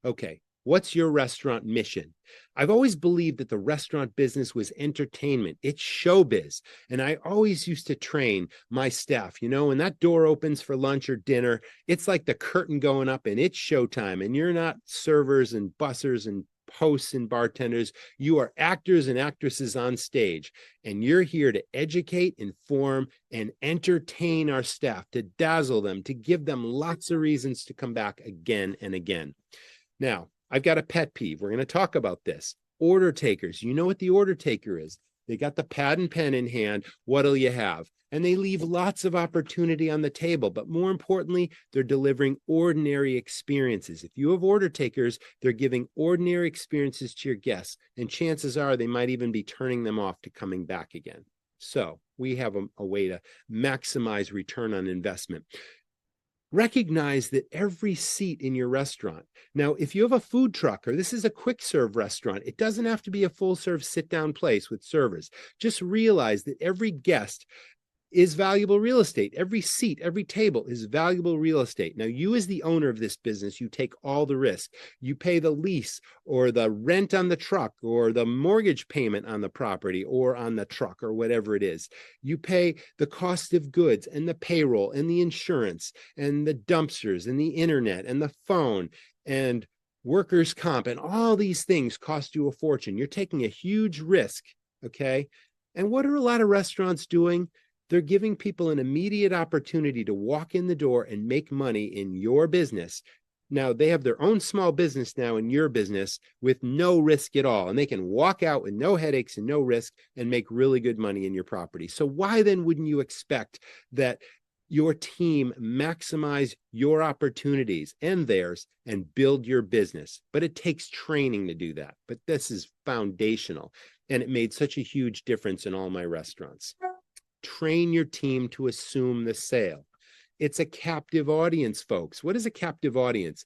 Speaker 1: Okay, what's your restaurant mission? I've always believed that the restaurant business was entertainment. It's showbiz. And I always used to train my staff, when that door opens for lunch or dinner, it's like the curtain going up and it's showtime. And you're not servers and bussers and hosts and bartenders. You are actors and actresses on stage. And you're here to educate, inform, and entertain our staff, to dazzle them, to give them lots of reasons to come back again and again. Now, I've got a pet peeve. We're going to talk about this. Order takers. You know what the order taker is. They got the pad and pen in hand. What'll you have? And they leave lots of opportunity on the table. But more importantly, they're delivering ordinary experiences. If you have order takers, they're giving ordinary experiences to your guests. And chances are they might even be turning them off to coming back again. So we have a way to maximize return on investment. Recognize that every seat in your restaurant. Now, if you have a food truck or this is a quick serve restaurant, it doesn't have to be a full serve sit down place with servers. Just realize that every guest is valuable real estate. Every seat, every table is valuable real estate. Now, you as the owner of this business, you take all the risk. You pay the lease or the rent on the truck or the mortgage payment on the property or on the truck or whatever it is. You pay the cost of goods and the payroll and the insurance and the dumpsters and the internet and the phone and workers' comp, and all these things cost you a fortune. You're taking a huge risk, okay? And what are a lot of restaurants doing? They're giving people an immediate opportunity to walk in the door and make money in your business. Now, they have their own small business now in your business with no risk at all. And they can walk out with no headaches and no risk and make really good money in your property. So why then wouldn't you expect that your team maximize your opportunities and theirs and build your business? But it takes training to do that. But this is foundational. And it made such a huge difference in all my restaurants. Train your team to assume the sale. It's a captive audience, folks. What is a captive audience?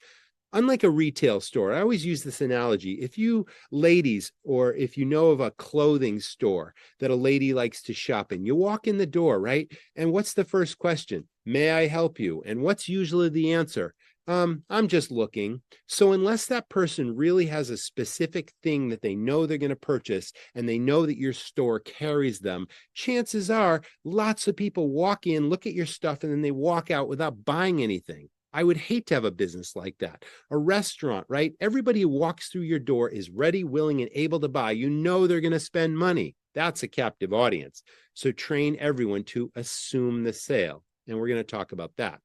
Speaker 1: Unlike a retail store, I always use this analogy. If you ladies, or if you know of a clothing store that a lady likes to shop in, you walk in the door, right? And what's the first question? May I help you? And what's usually the answer? I'm just looking. So unless that person really has a specific thing that they know they're going to purchase and they know that your store carries them, chances are lots of people walk in, look at your stuff, and then they walk out without buying anything. I would hate to have a business like that. A restaurant, right? Everybody who walks through your door is ready, willing, and able to buy. You know they're going to spend money. That's a captive audience. So train everyone to assume the sale. And we're going to talk about that.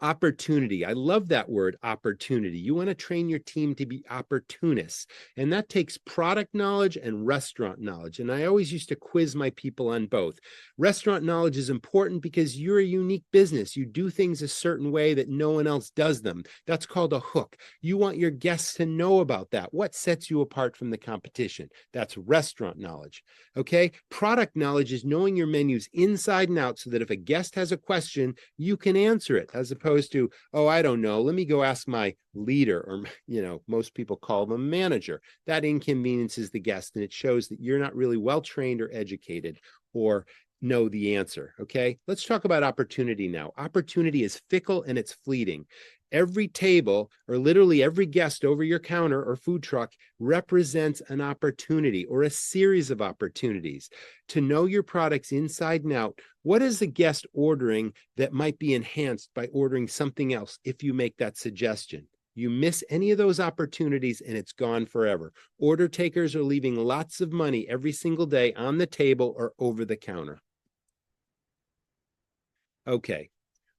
Speaker 1: Opportunity. I love that word, opportunity. You want to train your team to be opportunists, and that takes product knowledge and restaurant knowledge. And I always used to quiz my people on both. Restaurant knowledge is important because you're a unique business. You do things a certain way that no one else does them. That's called a hook. You want your guests to know about that. What sets you apart from the competition? That's restaurant knowledge. Okay. Product knowledge is knowing your menus inside and out so that if a guest has a question, you can answer it, as opposed to, oh, I don't know, let me go ask my leader, or, most people call them manager. That inconveniences the guest, and it shows that you're not really well trained or educated or know the answer. Okay, let's talk about opportunity now. Opportunity is fickle and it's fleeting. Every table, or literally every guest over your counter or food truck, represents an opportunity or a series of opportunities to know your products inside and out. What is the guest ordering that might be enhanced by ordering something else if you make that suggestion? You miss any of those opportunities and it's gone forever. Order takers are leaving lots of money every single day on the table or over the counter. Okay.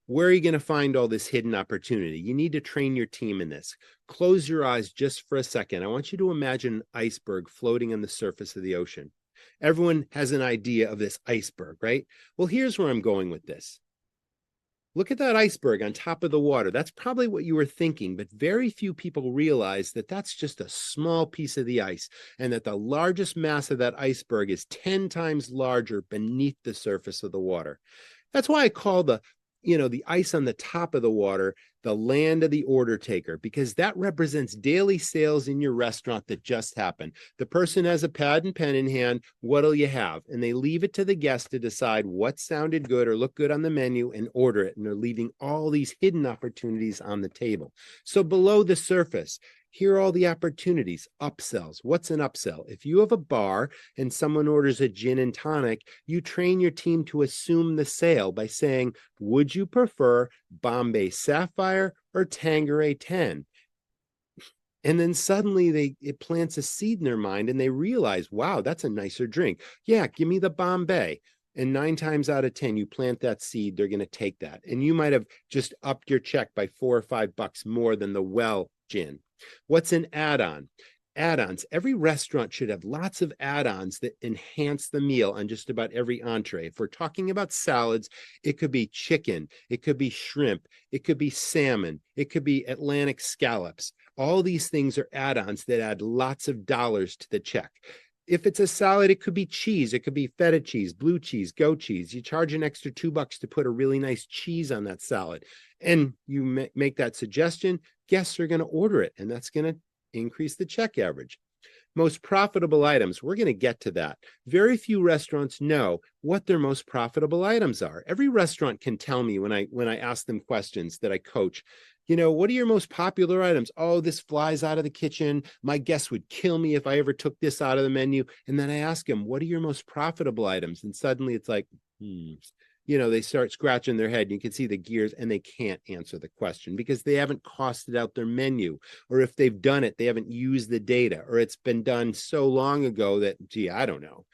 Speaker 1: Where are you going to find all this hidden opportunity? You need to train your team in this. Close your eyes just for a second. I want you to imagine an iceberg floating on the surface of the ocean. Everyone has an idea of this iceberg, right? Well, here's where I'm going with this. Look at that iceberg on top of the water. That's probably what you were thinking, but very few people realize that that's just a small piece of the ice, and that the largest mass of that iceberg is 10 times larger beneath the surface of the water. That's why I call the ice on the top of the water, the land of the order taker, because that represents daily sales in your restaurant that just happened. The person has a pad and pen in hand. What'll you have? And they leave it to the guest to decide what sounded good or looked good on the menu and order it. And they're leaving all these hidden opportunities on the table. So below the surface, here are all the opportunities. Upsells. What's an upsell? If you have a bar and someone orders a gin and tonic, you train your team to assume the sale by saying, would you prefer Bombay Sapphire or Tanqueray 10? And then suddenly it plants a seed in their mind and they realize, wow, that's a nicer drink. Yeah, give me the Bombay. And 9 times out of 10, you plant that seed, they're going to take that. And you might have just upped your check by $4 or $5 more than the well gin. What's an add-on? Add-ons. Every restaurant should have lots of add-ons that enhance the meal on just about every entree. If we're talking about salads, it could be chicken, it could be shrimp, it could be salmon, it could be Atlantic scallops. All these things are add-ons that add lots of dollars to the check. If it's a salad, it could be cheese. It could be feta cheese, blue cheese, goat cheese. You charge an extra $2 to put a really nice cheese on that salad. And you make that suggestion, guests are going to order it, and that's going to increase the check average. Most profitable items, we're going to get to that. Very few restaurants know what their most profitable items are. Every restaurant can tell me when I ask them questions that I coach, what are your most popular items? Oh, this flies out of the kitchen. My guests would kill me if I ever took this out of the menu. And then I ask them, what are your most profitable items? And suddenly it's like, they start scratching their head. You can see the gears, and they can't answer the question because they haven't costed out their menu. Or if they've done it, they haven't used the data, or it's been done so long ago that, I don't know.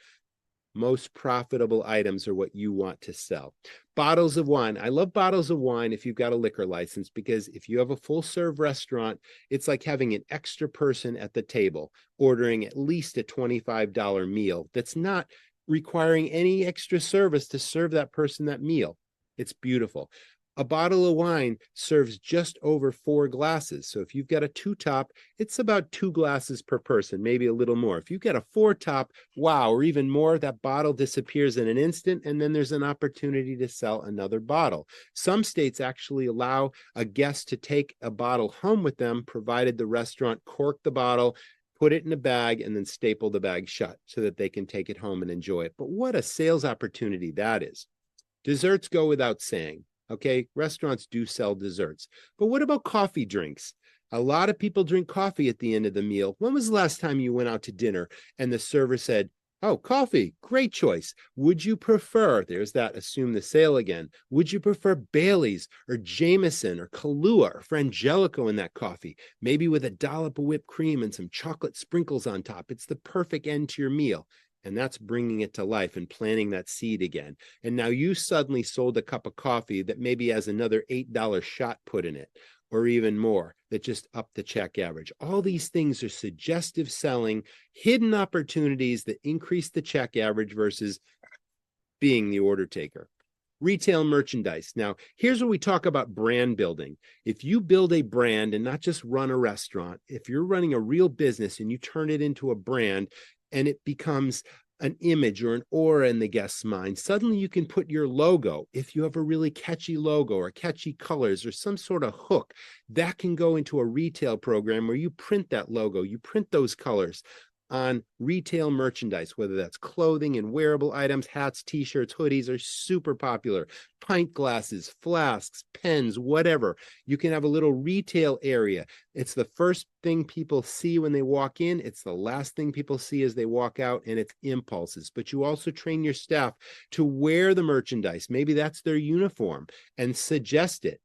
Speaker 1: Most profitable items are what you want to sell. Bottles of wine. I love bottles of wine if you've got a liquor license, because if you have a full serve restaurant, it's like having an extra person at the table ordering at least a $25 meal that's not requiring any extra service to serve that person that meal. It's beautiful. A bottle of wine serves just over 4 glasses. So if you've got a 2-top, it's about 2 glasses per person, maybe a little more. If you've got a 4-top, wow, or even more, that bottle disappears in an instant, and then there's an opportunity to sell another bottle. Some states actually allow a guest to take a bottle home with them, provided the restaurant cork the bottle, put it in a bag, and then staple the bag shut so that they can take it home and enjoy it. But what a sales opportunity that is. Desserts go without saying. Okay, restaurants do sell desserts. But what about coffee drinks? A lot of people drink coffee at the end of the meal. When was the last time you went out to dinner and the server said, oh, coffee, great choice. Would you prefer, there's that assume the sale again, would you prefer Bailey's or Jameson or Kahlua or Frangelico in that coffee? Maybe with a dollop of whipped cream and some chocolate sprinkles on top. It's the perfect end to your meal. And that's bringing it to life and planting that seed again. And now you suddenly sold a cup of coffee that maybe has another $8 shot put in it, or even more, that just up the check average. All these things are suggestive selling, hidden opportunities that increase the check average versus being the order taker. Retail merchandise. Now, here's where we talk about brand building. If you build a brand and not just run a restaurant, if you're running a real business and you turn it into a brand and it becomes an image or an aura in the guest's mind, suddenly you can put your logo, if you have a really catchy logo or catchy colors or some sort of hook, that can go into a retail program where you print that logo, you print those colors on retail merchandise, whether that's clothing and wearable items. Hats, t-shirts, hoodies are super popular. Pint glasses, flasks, pens, whatever. You can have a little retail area. It's the first thing people see when they walk in. It's the last thing people see as they walk out, and it's impulses. But you also train your staff to wear the merchandise. Maybe that's their uniform, and suggest it.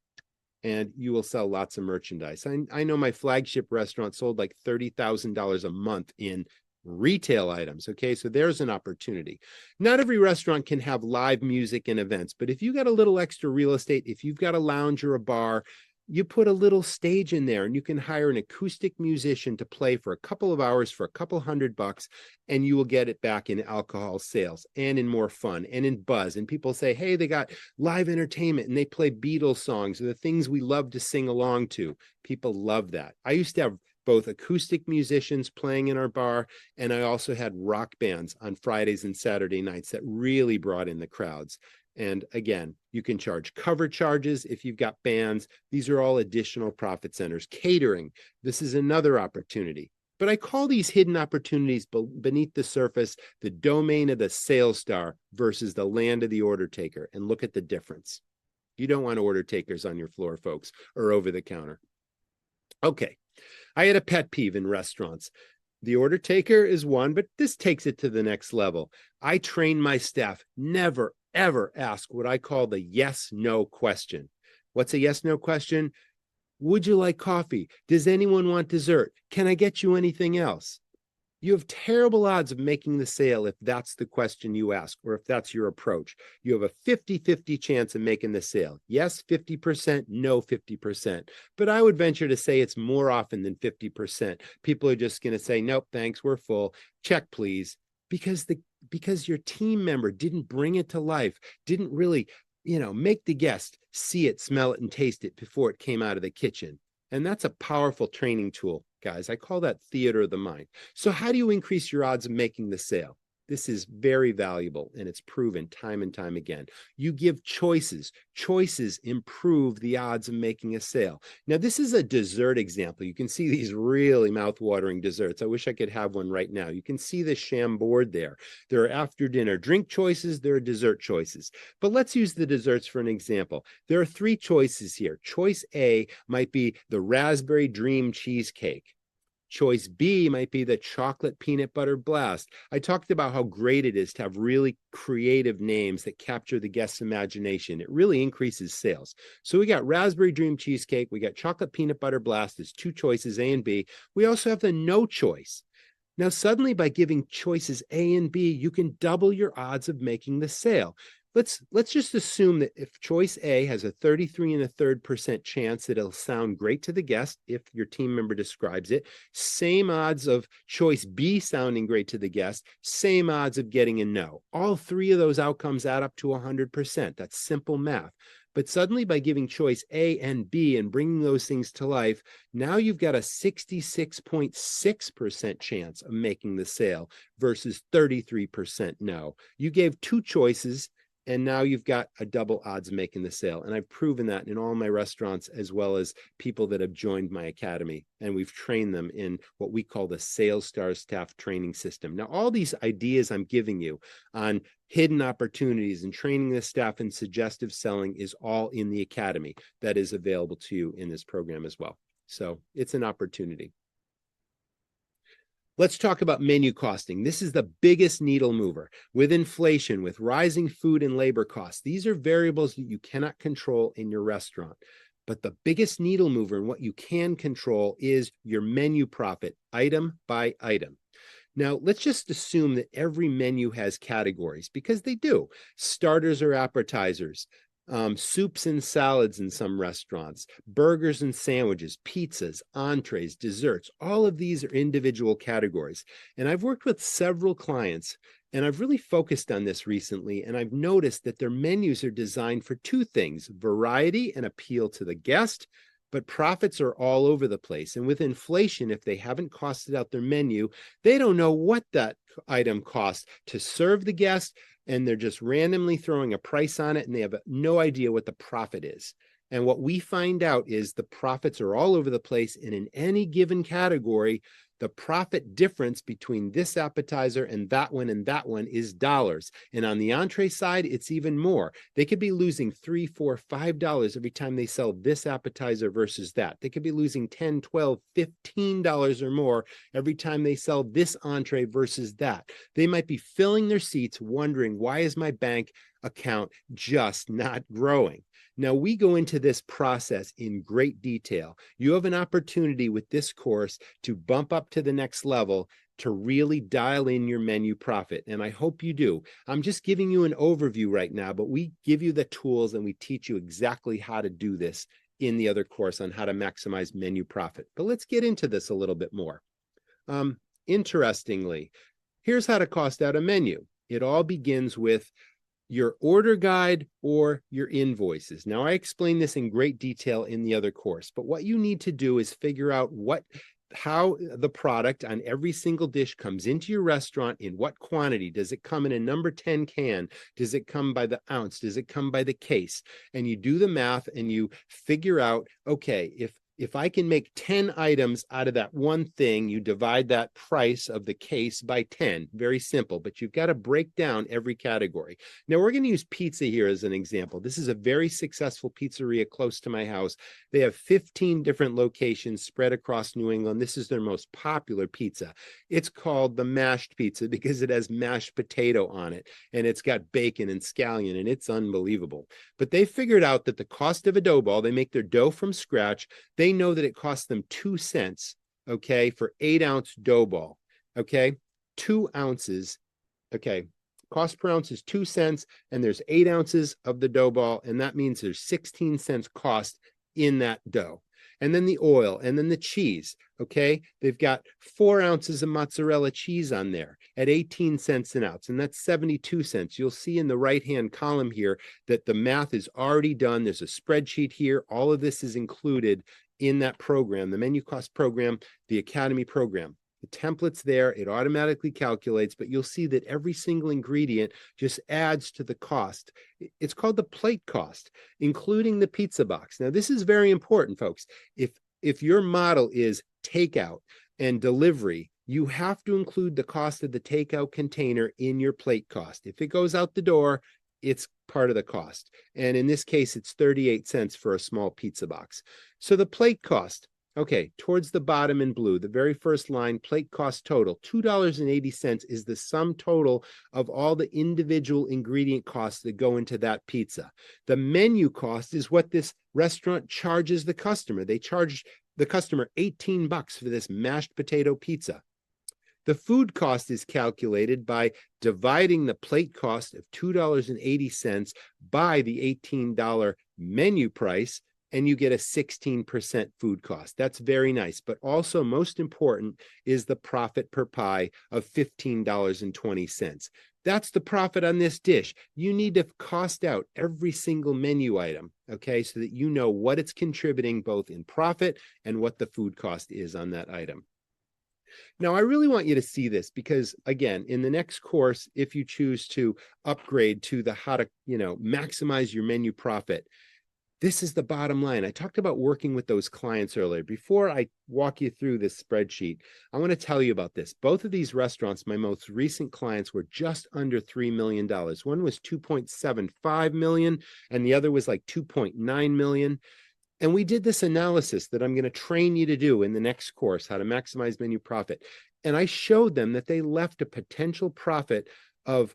Speaker 1: And you will sell lots of merchandise. I know my flagship restaurant sold like $30,000 a month in retail items. Okay, so there's an opportunity. Not every restaurant can have live music and events, but if you got a little extra real estate, if you've got a lounge or a bar, you put a little stage in there and you can hire an acoustic musician to play for a couple of hours for a couple $100, and you will get it back in alcohol sales and in more fun and in buzz. And people say, hey, they got live entertainment and they play Beatles songs or the things we love to sing along to. People love that. I used to have both acoustic musicians playing in our bar, and I also had rock bands on Fridays and Saturday nights that really brought in the crowds. And again, you can charge cover charges if you've got bands. These are all additional profit centers. Catering, this is another opportunity. But I call these hidden opportunities beneath the surface, the domain of the sales star versus the land of the order taker. And look at the difference. You don't want order takers on your floor, folks, or over the counter. Okay, I had a pet peeve in restaurants. The order taker is one, but this takes it to the next level. I train my staff never, ever ask what I call the yes-no question. What's a yes-no question? Would you like coffee? Does anyone want dessert? Can I get you anything else? You have terrible odds of making the sale if that's the question you ask, or if that's your approach. You have a 50-50 chance of making the sale. Yes, 50%, no, 50%. But I would venture to say it's more often than 50%. People are just going to say, nope, thanks, we're full. Check, please. Because your team member didn't bring it to life, didn't really, make the guest see it, smell it, and taste it before it came out of the kitchen. And that's a powerful training tool, guys. I call that theater of the mind. So how do you increase your odds of making the sale? This is very valuable, and it's proven time and time again. You give choices. Choices improve the odds of making a sale. Now, this is a dessert example. You can see these really mouth-watering desserts. I wish I could have one right now. You can see the sham board there. There are after-dinner drink choices. There are dessert choices. But let's use the desserts for an example. There are 3 choices here. Choice A might be the raspberry dream cheesecake. Choice B might be the chocolate peanut butter blast. I talked about how great it is to have really creative names that capture the guest's imagination. It really increases sales. So we got raspberry dream cheesecake. We got chocolate peanut butter blast as 2 choices, A and B. We also have the no choice. Now, suddenly by giving choices A and B, you can double your odds of making the sale. Let's just assume that if choice A has a 33.33% chance that it'll sound great to the guest if your team member describes it, same odds of choice B sounding great to the guest, same odds of getting a no. All 3 of those outcomes add up to 100%. That's simple math. But suddenly by giving choice A and B and bringing those things to life, now you've got a 66.6% chance of making the sale versus 33% no. You gave 2 choices, and now you've got a double odds of making the sale. And I've proven that in all my restaurants, as well as people that have joined my academy. And we've trained them in what we call the Sales Star Staff Training System. Now, all these ideas I'm giving you on hidden opportunities and training the staff in suggestive selling is all in the academy that is available to you in this program as well. So it's an opportunity. Let's talk about menu costing. This is the biggest needle mover. With inflation, with rising food and labor costs, these are variables that you cannot control in your restaurant. But the biggest needle mover and what you can control is your menu profit, item by item. Now, let's just assume that every menu has categories because they do. Starters or appetizers, soups and salads in some restaurants, burgers and sandwiches, pizzas, entrees, desserts. All of these are individual categories. And I've worked with several clients and I've really focused on this recently. And I've noticed that their menus are designed for two things: variety and appeal to the guest. But profits are all over the place. And with inflation, if they haven't costed out their menu, they don't know what that item costs to serve the guest, and they're just randomly throwing a price on it, and they have no idea what the profit is. And what we find out is the profits are all over the place, and in any given category, the profit difference between this appetizer and that one is dollars. And on the entree side, it's even more. They could be losing $3, $4, $5 every time they sell this appetizer versus that. They could be losing $10, $12, $15 or more every time they sell this entree versus that. They might be filling their seats wondering, why is my bank account just not growing? Now, we go into this process in great detail. You have an opportunity with this course to bump up to the next level, to really dial in your menu profit. And I hope you do. I'm just giving you an overview right now, but we give you the tools and we teach you exactly how to do this in the other course on how to maximize menu profit. But let's get into this a little bit more. Interestingly, here's how to cost out a menu. It all begins with your order guide or your invoices. Now, I explain this in great detail in the other course, but what you need to do is figure out how the product on every single dish comes into your restaurant, in what quantity. Does it come in a number 10 can? Does it come by the ounce? Does it come by the case? And you do the math and you figure out, okay, if I can make 10 items out of that one thing, you divide that price of the case by 10. Very simple, but you've got to break down every category. Now, we're going to use pizza here as an example. This is a very successful pizzeria close to my house. They have 15 different locations spread across New England. This is their most popular pizza. It's called the mashed pizza because it has mashed potato on it, and it's got bacon and scallion, and it's unbelievable. But they figured out that the cost of a dough ball, they make their dough from scratch. They know that it costs them 2 cents, okay, for 8-ounce dough ball, okay, 2 ounces, okay, cost per ounce is 2 cents, and there's 8 ounces of the dough ball, and that means there's 16 cents cost in that dough. And then the oil, and then the cheese, okay, they've got 4 ounces of mozzarella cheese on there at 18 cents an ounce, and that's 72 cents. You'll see in the right-hand column here that the math is already done. There's a spreadsheet here. All of this is included in that program, the menu cost program, the Academy program. The template's there, it automatically calculates, but you'll see that every single ingredient just adds to the cost. It's called the plate cost, including the pizza box. Now, this is very important, folks. If your model is takeout and delivery, you have to include the cost of the takeout container in your plate cost. If it goes out the door, it's part of the cost. And in this case, it's 38 cents for a small pizza box. So the plate cost, okay, towards the bottom in blue, the very first line, plate cost total, $2.80 is the sum total of all the individual ingredient costs that go into that pizza. The menu cost is what this restaurant charges the customer. They charge the customer $18 for this mashed potato pizza. The food cost is calculated by dividing the plate cost of $2.80 by the $18 menu price, and you get a 16% food cost. That's very nice. But also, most important is the profit per pie of $15.20. That's the profit on this dish. You need to cost out every single menu item, okay, so that you know what it's contributing both in profit and what the food cost is on that item. Now, I really want you to see this because, again, in the next course, if you choose to upgrade to the how to, maximize your menu profit, this is the bottom line. I talked about working with those clients earlier. Before I walk you through this spreadsheet, I want to tell you about this. Both of these restaurants, my most recent clients, were just under $3 million. One was $2.75 million, and the other was like $2.9 million. And we did this analysis that I'm going to train you to do in the next course, how to maximize menu profit. And I showed them that they left a potential profit of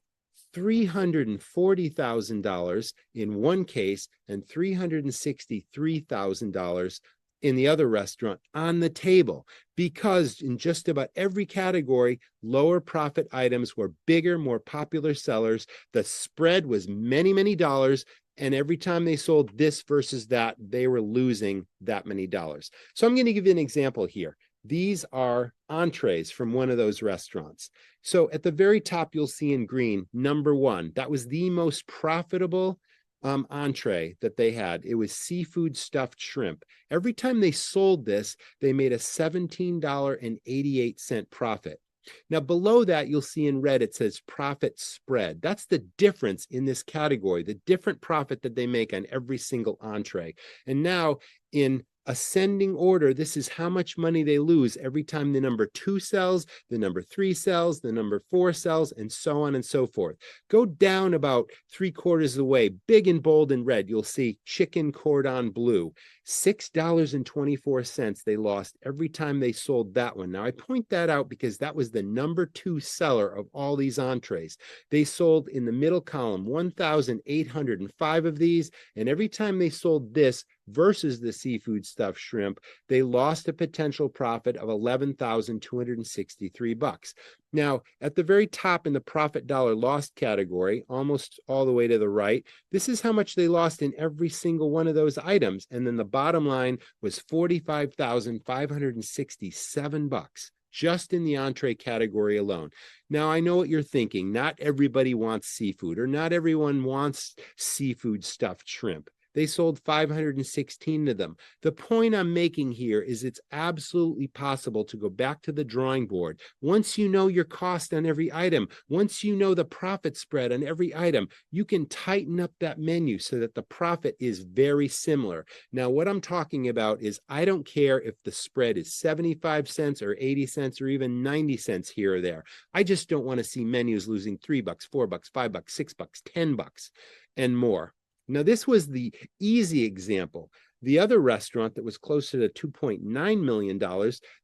Speaker 1: $340,000 in one case and $363,000 in the other restaurant on the table, because in just about every category, lower profit items were bigger, more popular sellers. The spread was many, many dollars. And every time they sold this versus that, they were losing that many dollars. So I'm going to give you an example here. These are entrees from one of those restaurants. So at the very top, you'll see in green, number one. That was the most profitable entree that they had. It was seafood stuffed shrimp. Every time they sold this, they made a $17.88 profit. Now, below that, you'll see in red, it says profit spread. That's the difference in this category, the different profit that they make on every single entree. And now in ascending order, this is how much money they lose every time the number 2 sells, the number 3 sells, the number 4 sells, and so on and so forth. Go down about 3/4 of the way, big and bold in red, you'll see chicken cordon bleu. $6.24 they lost every time they sold that one. Now, I point that out because that was the number 2 seller of all these entrees. They sold in the middle column 1,805 of these, and every time they sold this versus the seafood stuffed shrimp, they lost a potential profit of $11,263. Now, at the very top in the profit dollar lost category, almost all the way to the right, this is how much they lost in every single one of those items. And then the bottom line was $45,567 just in the entree category alone. Now, I know what you're thinking. Not everybody wants seafood, or not everyone wants seafood stuffed shrimp. They sold 516 of them. The point I'm making here is it's absolutely possible to go back to the drawing board. Once you know your cost on every item, once you know the profit spread on every item, you can tighten up that menu so that the profit is very similar. Now, what I'm talking about is I don't care if the spread is 75 cents or 80 cents or even 90 cents here or there. I just don't want to see menus losing $3, $4, $5, $6, $10 and more. Now, this was the easy example. The other restaurant that was closer to $2.9 million,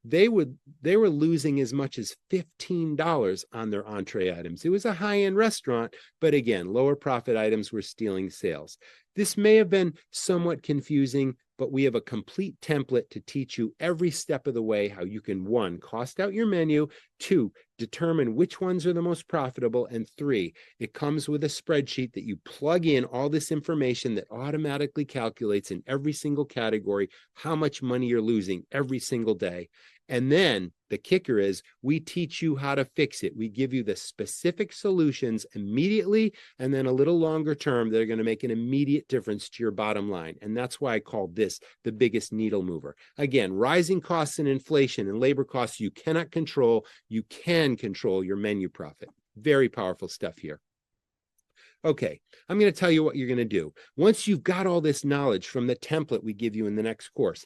Speaker 1: they were losing as much as $15 on their entree items. It was a high-end restaurant, but again, lower profit items were stealing sales. This may have been somewhat confusing, but we have a complete template to teach you every step of the way how you can, 1, cost out your menu, 2, determine which ones are the most profitable, and 3, it comes with a spreadsheet that you plug in all this information that automatically calculates in every single category how much money you're losing every single day. And then the kicker is we teach you how to fix it. We give you the specific solutions immediately and then a little longer term that are going to make an immediate difference to your bottom line. And that's why I call this the biggest needle mover. Again, rising costs and inflation and labor costs you cannot control. You can control your menu profit. Very powerful stuff here. Okay, I'm going to tell you what you're going to do. Once you've got all this knowledge from the template we give you in the next course,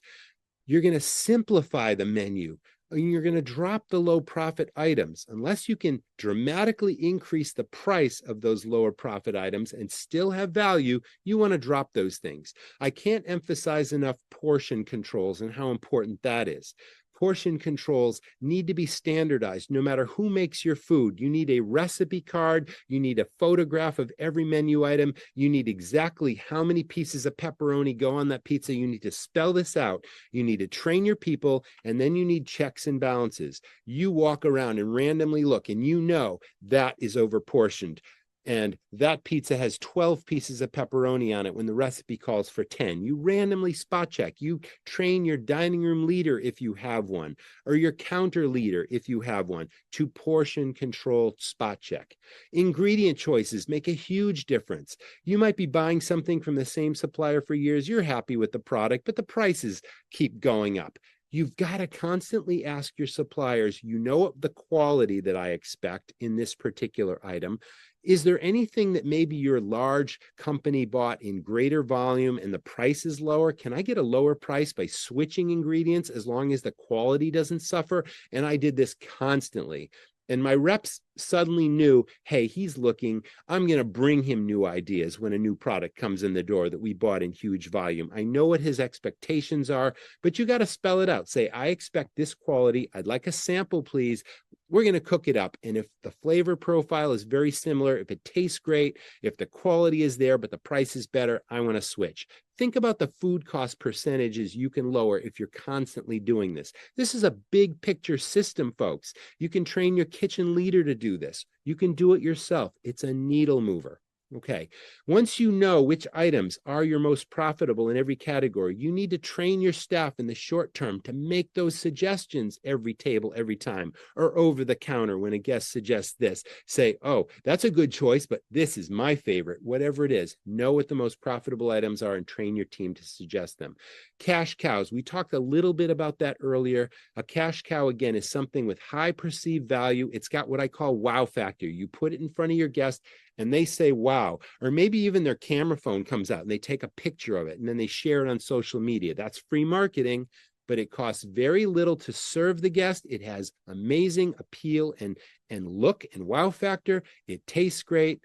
Speaker 1: you're going to simplify the menu, and you're going to drop the low profit items. Unless you can dramatically increase the price of those lower profit items and still have value, you want to drop those things. I can't emphasize enough portion controls and how important that is. Portion controls need to be standardized no matter who makes your food. You need a recipe card. You need a photograph of every menu item. You need exactly how many pieces of pepperoni go on that pizza. You need to spell this out. You need to train your people, and then you need checks and balances. You walk around and randomly look, and you know that is overportioned. And that pizza has 12 pieces of pepperoni on it when the recipe calls for 10. You randomly spot check. You train your dining room leader, if you have one, or your counter leader, if you have one, to portion control spot check. Ingredient choices make a huge difference. You might be buying something from the same supplier for years. You're happy with the product, but the prices keep going up. You've got to constantly ask your suppliers, you know the quality that I expect in this particular item. Is there anything that maybe your large company bought in greater volume and the price is lower? Can I get a lower price by switching ingredients as long as the quality doesn't suffer? And I did this constantly. And my reps suddenly knew, hey, he's looking, I'm going to bring him new ideas when a new product comes in the door that we bought in huge volume. I know what his expectations are, but you got to spell it out. Say, I expect this quality. I'd like a sample, please. We're going to cook it up. And if the flavor profile is very similar, if it tastes great, if the quality is there, but the price is better, I want to switch. Think about the food cost percentages you can lower if you're constantly doing this. This is a big picture system, folks. You can train your kitchen leader to do this. You can do it yourself. It's a needle mover. Okay, once you know which items are your most profitable in every category, you need to train your staff in the short term to make those suggestions every table, every time, or over the counter when a guest suggests this. Say, oh, that's a good choice, but this is my favorite. Whatever it is, know what the most profitable items are and train your team to suggest them. Cash cows, we talked a little bit about that earlier. A cash cow, again, is something with high perceived value. It's got what I call wow factor. You put it in front of your guest and they say, wow, or maybe even their camera phone comes out and they take a picture of it and then they share it on social media. That's free marketing, but it costs very little to serve the guest. It has amazing appeal and look and wow factor. It tastes great,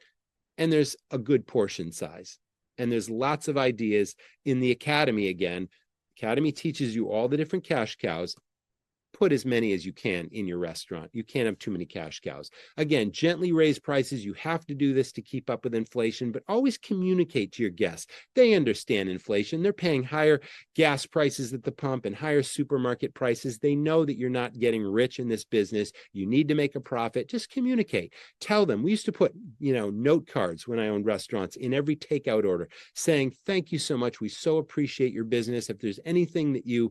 Speaker 1: and there's a good portion size. And there's lots of ideas in the Academy. Again, Academy teaches you all the different cash cows. Put as many as you can in your restaurant. You can't have too many cash cows. Again, gently raise prices. You have to do this to keep up with inflation, but always communicate to your guests. They understand inflation. They're paying higher gas prices at the pump and higher supermarket prices. They know that you're not getting rich in this business. You need to make a profit. Just communicate. Tell them. We used to put, note cards when I owned restaurants in every takeout order saying, thank you so much. We so appreciate your business. If there's anything that you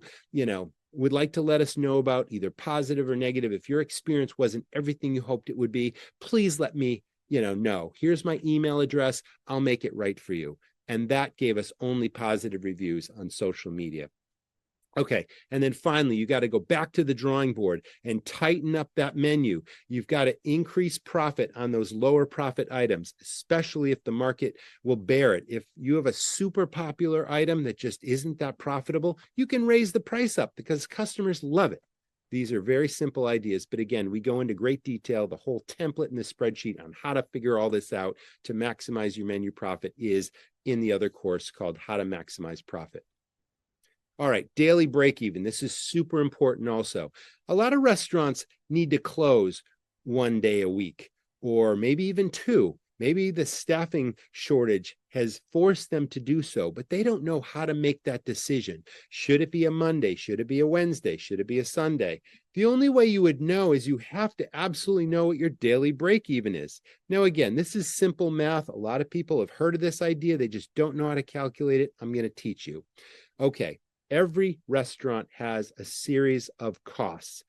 Speaker 1: would like to let us know about, either positive or negative, if your experience wasn't everything you hoped it would be, please let me, know. Here's my email address. I'll make it right for you. And that gave us only positive reviews on social media. Okay, and then finally, you got to go back to the drawing board and tighten up that menu. You've got to increase profit on those lower profit items, especially if the market will bear it. If you have a super popular item that just isn't that profitable, you can raise the price up because customers love it. These are very simple ideas, but again, we go into great detail. The whole template in the spreadsheet on how to figure all this out to maximize your menu profit is in the other course called How to Maximize Profit. All right, daily break even. This is super important also. A lot of restaurants need to close one day a week, or maybe even two. Maybe the staffing shortage has forced them to do so, but they don't know how to make that decision. Should it be a Monday? Should it be a Wednesday? Should it be a Sunday? The only way you would know is you have to absolutely know what your daily break even is. Now, again, this is simple math. A lot of people have heard of this idea. They just don't know how to calculate it. I'm going to teach you. Okay. Every restaurant has a series of costs.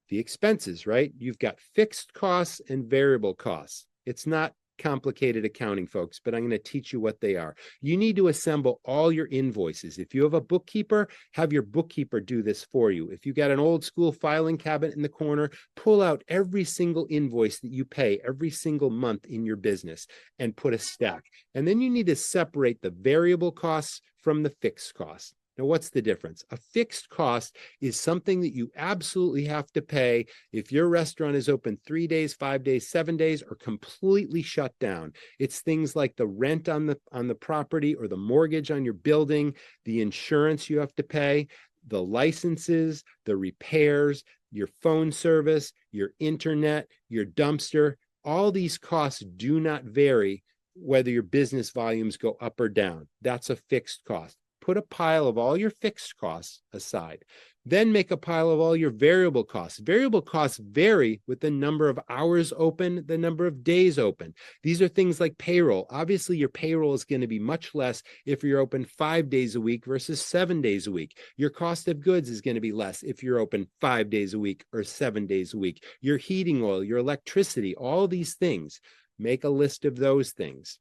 Speaker 1: The expenses, right? You've got fixed costs and variable costs. It's not complicated accounting, folks, but I'm going to teach you what they are. You need to assemble all your invoices. If you have a bookkeeper, have your bookkeeper do this for you. If you got an old school filing cabinet in the corner, pull out every single invoice that you pay every single month in your business and put a stack. And then you need to separate the variable costs from the fixed costs. Now, what's the difference? A fixed cost is something that you absolutely have to pay if your restaurant is open 3 days, 5 days, 7 days, or completely shut down. It's things like the rent on the property or the mortgage on your building, the insurance you have to pay, the licenses, the repairs, your phone service, your internet, your dumpster. All these costs do not vary whether your business volumes go up or down. That's a fixed cost. Put a pile of all your fixed costs aside. Then make a pile of all your variable costs. Variable costs vary with the number of hours open, the number of days open. These are things like payroll. Obviously, your payroll is going to be much less if you're open 5 days a week versus 7 days a week. Your cost of goods is going to be less if you're open 5 days a week or 7 days a week. Your heating oil, your electricity, all these things. Make a list of those things.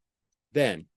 Speaker 1: Then,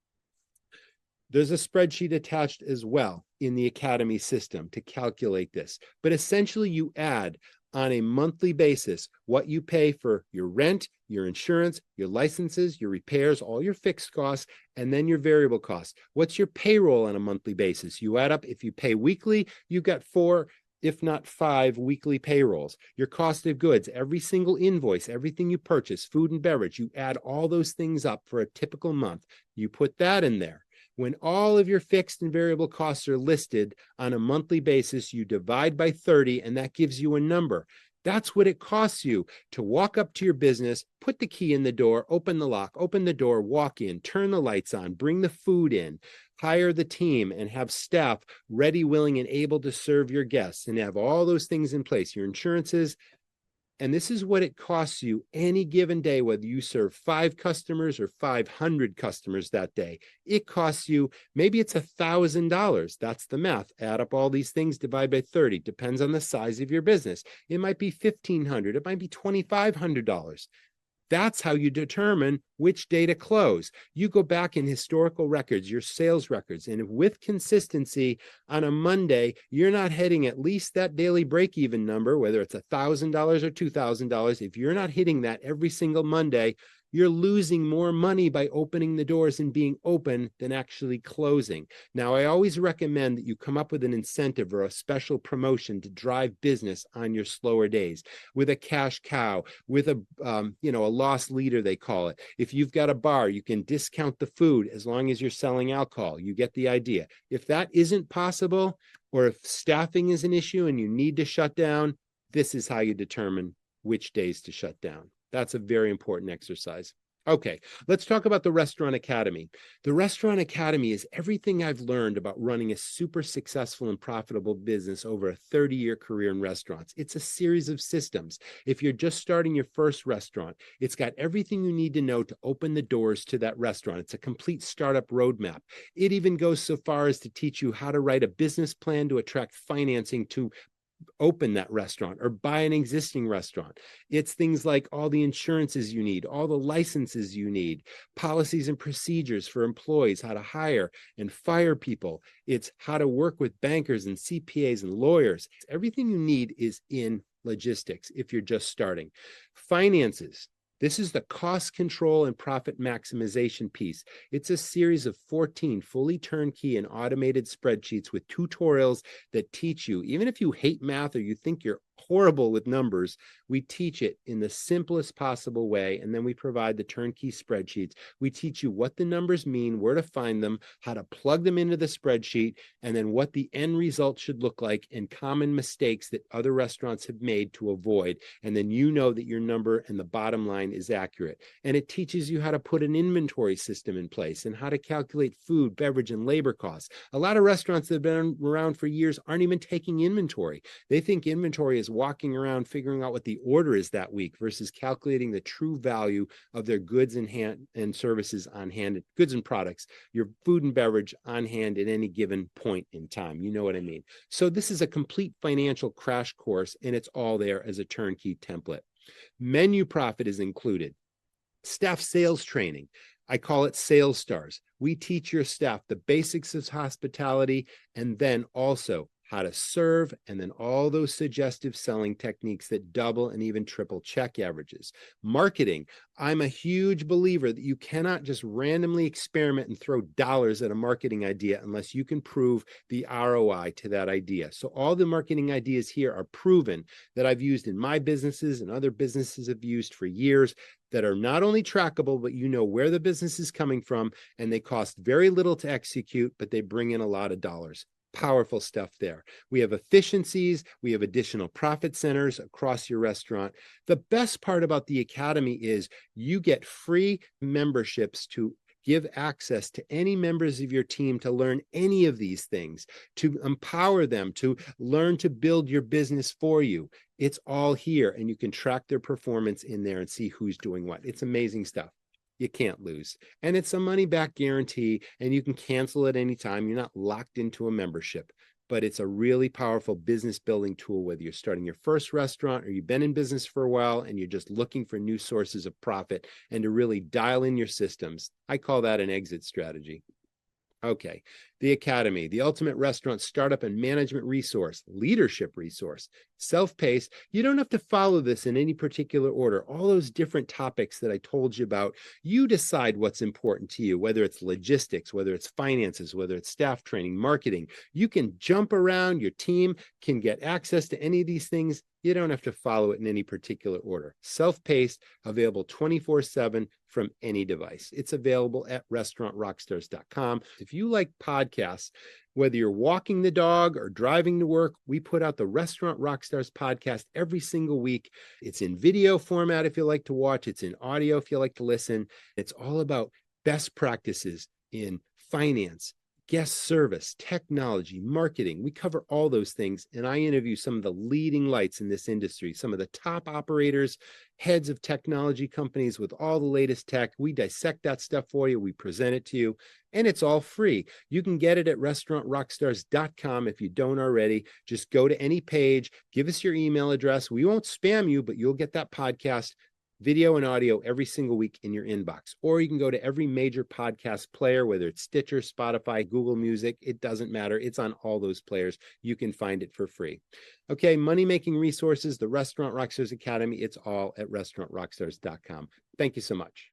Speaker 1: there's a spreadsheet attached as well in the Academy system to calculate this. But essentially, you add on a monthly basis what you pay for your rent, your insurance, your licenses, your repairs, all your fixed costs, and then your variable costs. What's your payroll on a monthly basis? You add up, if you pay weekly, you've got 4 if not 5 weekly payrolls, your cost of goods, every single invoice, everything you purchase, food and beverage, you add all those things up for a typical month. You put that in there. When all of your fixed and variable costs are listed on a monthly basis, you divide by 30, and that gives you a number. That's what it costs you to walk up to your business, put the key in the door, open the lock, open the door, walk in, turn the lights on, bring the food in, hire the team, and have staff ready, willing, and able to serve your guests, and have all those things in place, your insurances. And this is what it costs you any given day, whether you serve 5 customers or 500 customers that day. It costs you, maybe it's $1,000. That's the math. Add up all these things, divide by 30. Depends on the size of your business. It might be $1,500. It might be $2,500. That's how you determine which day to close. You go back in historical records, your sales records, and with consistency on a Monday, you're not hitting at least that daily break-even number, whether it's $1,000 or $2,000. If you're not hitting that every single Monday, you're losing more money by opening the doors and being open than actually closing. Now, I always recommend that you come up with an incentive or a special promotion to drive business on your slower days, with a cash cow, with a loss leader, they call it. If you've got a bar, you can discount the food as long as you're selling alcohol. You get the idea. If that isn't possible, or if staffing is an issue and you need to shut down, this is how you determine which days to shut down. That's a very important exercise. Okay, let's talk about the Restaurant Academy. The Restaurant Academy is everything I've learned about running a super successful and profitable business over a 30-year career in restaurants. It's a series of systems. If you're just starting your first restaurant, it's got everything you need to know to open the doors to that restaurant. It's a complete startup roadmap. It even goes so far as to teach you how to write a business plan to attract financing to open that restaurant or buy an existing restaurant. It's things like all the insurances you need, all the licenses you need, policies and procedures for employees, how to hire and fire people. It's how to work with bankers and CPAs and lawyers. Everything you need is in logistics if you're just starting. Finances. This is the cost control and profit maximization piece. It's a series of 14 fully turnkey and automated spreadsheets with tutorials that teach you, even if you hate math or you think you're horrible with numbers, we teach it in the simplest possible way, and then we provide the turnkey spreadsheets. We teach you what the numbers mean, where to find them, how to plug them into the spreadsheet, and then what the end result should look like and common mistakes that other restaurants have made to avoid. And then you know that your number and the bottom line is accurate. And it teaches you how to put an inventory system in place and how to calculate food, beverage, and labor costs. A lot of restaurants that have been around for years aren't even taking inventory. They think inventory is walking around figuring out what the order is that week versus calculating the true value of their goods in hand and services on hand, goods and products, your food and beverage on hand at any given point in time. You know what I mean? So this is a complete financial crash course, and it's all there as a turnkey template. Menu profit is included. Staff sales training. I call it Sales Stars. We teach your staff the basics of hospitality, and then also how to serve, and then all those suggestive selling techniques that double and even triple check averages. Marketing. I'm a huge believer that you cannot just randomly experiment and throw dollars at a marketing idea unless you can prove the ROI to that idea. So all the marketing ideas here are proven that I've used in my businesses and other businesses have used for years, that are not only trackable, but you know where the business is coming from, and they cost very little to execute, but they bring in a lot of dollars. Powerful stuff there. We have efficiencies. We have additional profit centers across your restaurant. The best part about the Academy is you get free memberships to give access to any members of your team to learn any of these things, to empower them to learn to build your business for you. It's all here, and you can track their performance in there and see who's doing what. It's amazing stuff. You can't lose. And it's a money back guarantee, and you can cancel at any time. You're not locked into a membership, but it's a really powerful business building tool, whether you're starting your first restaurant or you've been in business for a while and you're just looking for new sources of profit and to really dial in your systems. I call that an exit strategy. Okay. The Academy, the ultimate restaurant startup and management resource, leadership resource, self-paced. You don't have to follow this in any particular order. All those different topics that I told you about, you decide what's important to you, whether it's logistics, whether it's finances, whether it's staff training, marketing. You can jump around. Your team can get access to any of these things. You don't have to follow it in any particular order. Self-paced, available 24/7 from any device. It's available at restaurantrockstars.com. If you like podcasts, whether you're walking the dog or driving to work, we put out the Restaurant Rockstars podcast every single week. It's in video format if you like to watch, it's in audio if you like to listen. It's all about best practices in finance, guest service, technology, marketing. We cover all those things. And I interview some of the leading lights in this industry, some of the top operators, heads of technology companies with all the latest tech. We dissect that stuff for you. We present it to you, and it's all free. You can get it at restaurantrockstars.com if you don't already. Just go to any page, give us your email address. We won't spam you, but you'll get that podcast, video and audio every single week in your inbox. Or you can go to every major podcast player, whether it's Stitcher, Spotify, Google Music, it doesn't matter. It's on all those players. You can find it for free. Okay, money-making resources, the Restaurant Rockstars Academy, it's all at restaurantrockstars.com. Thank you so much.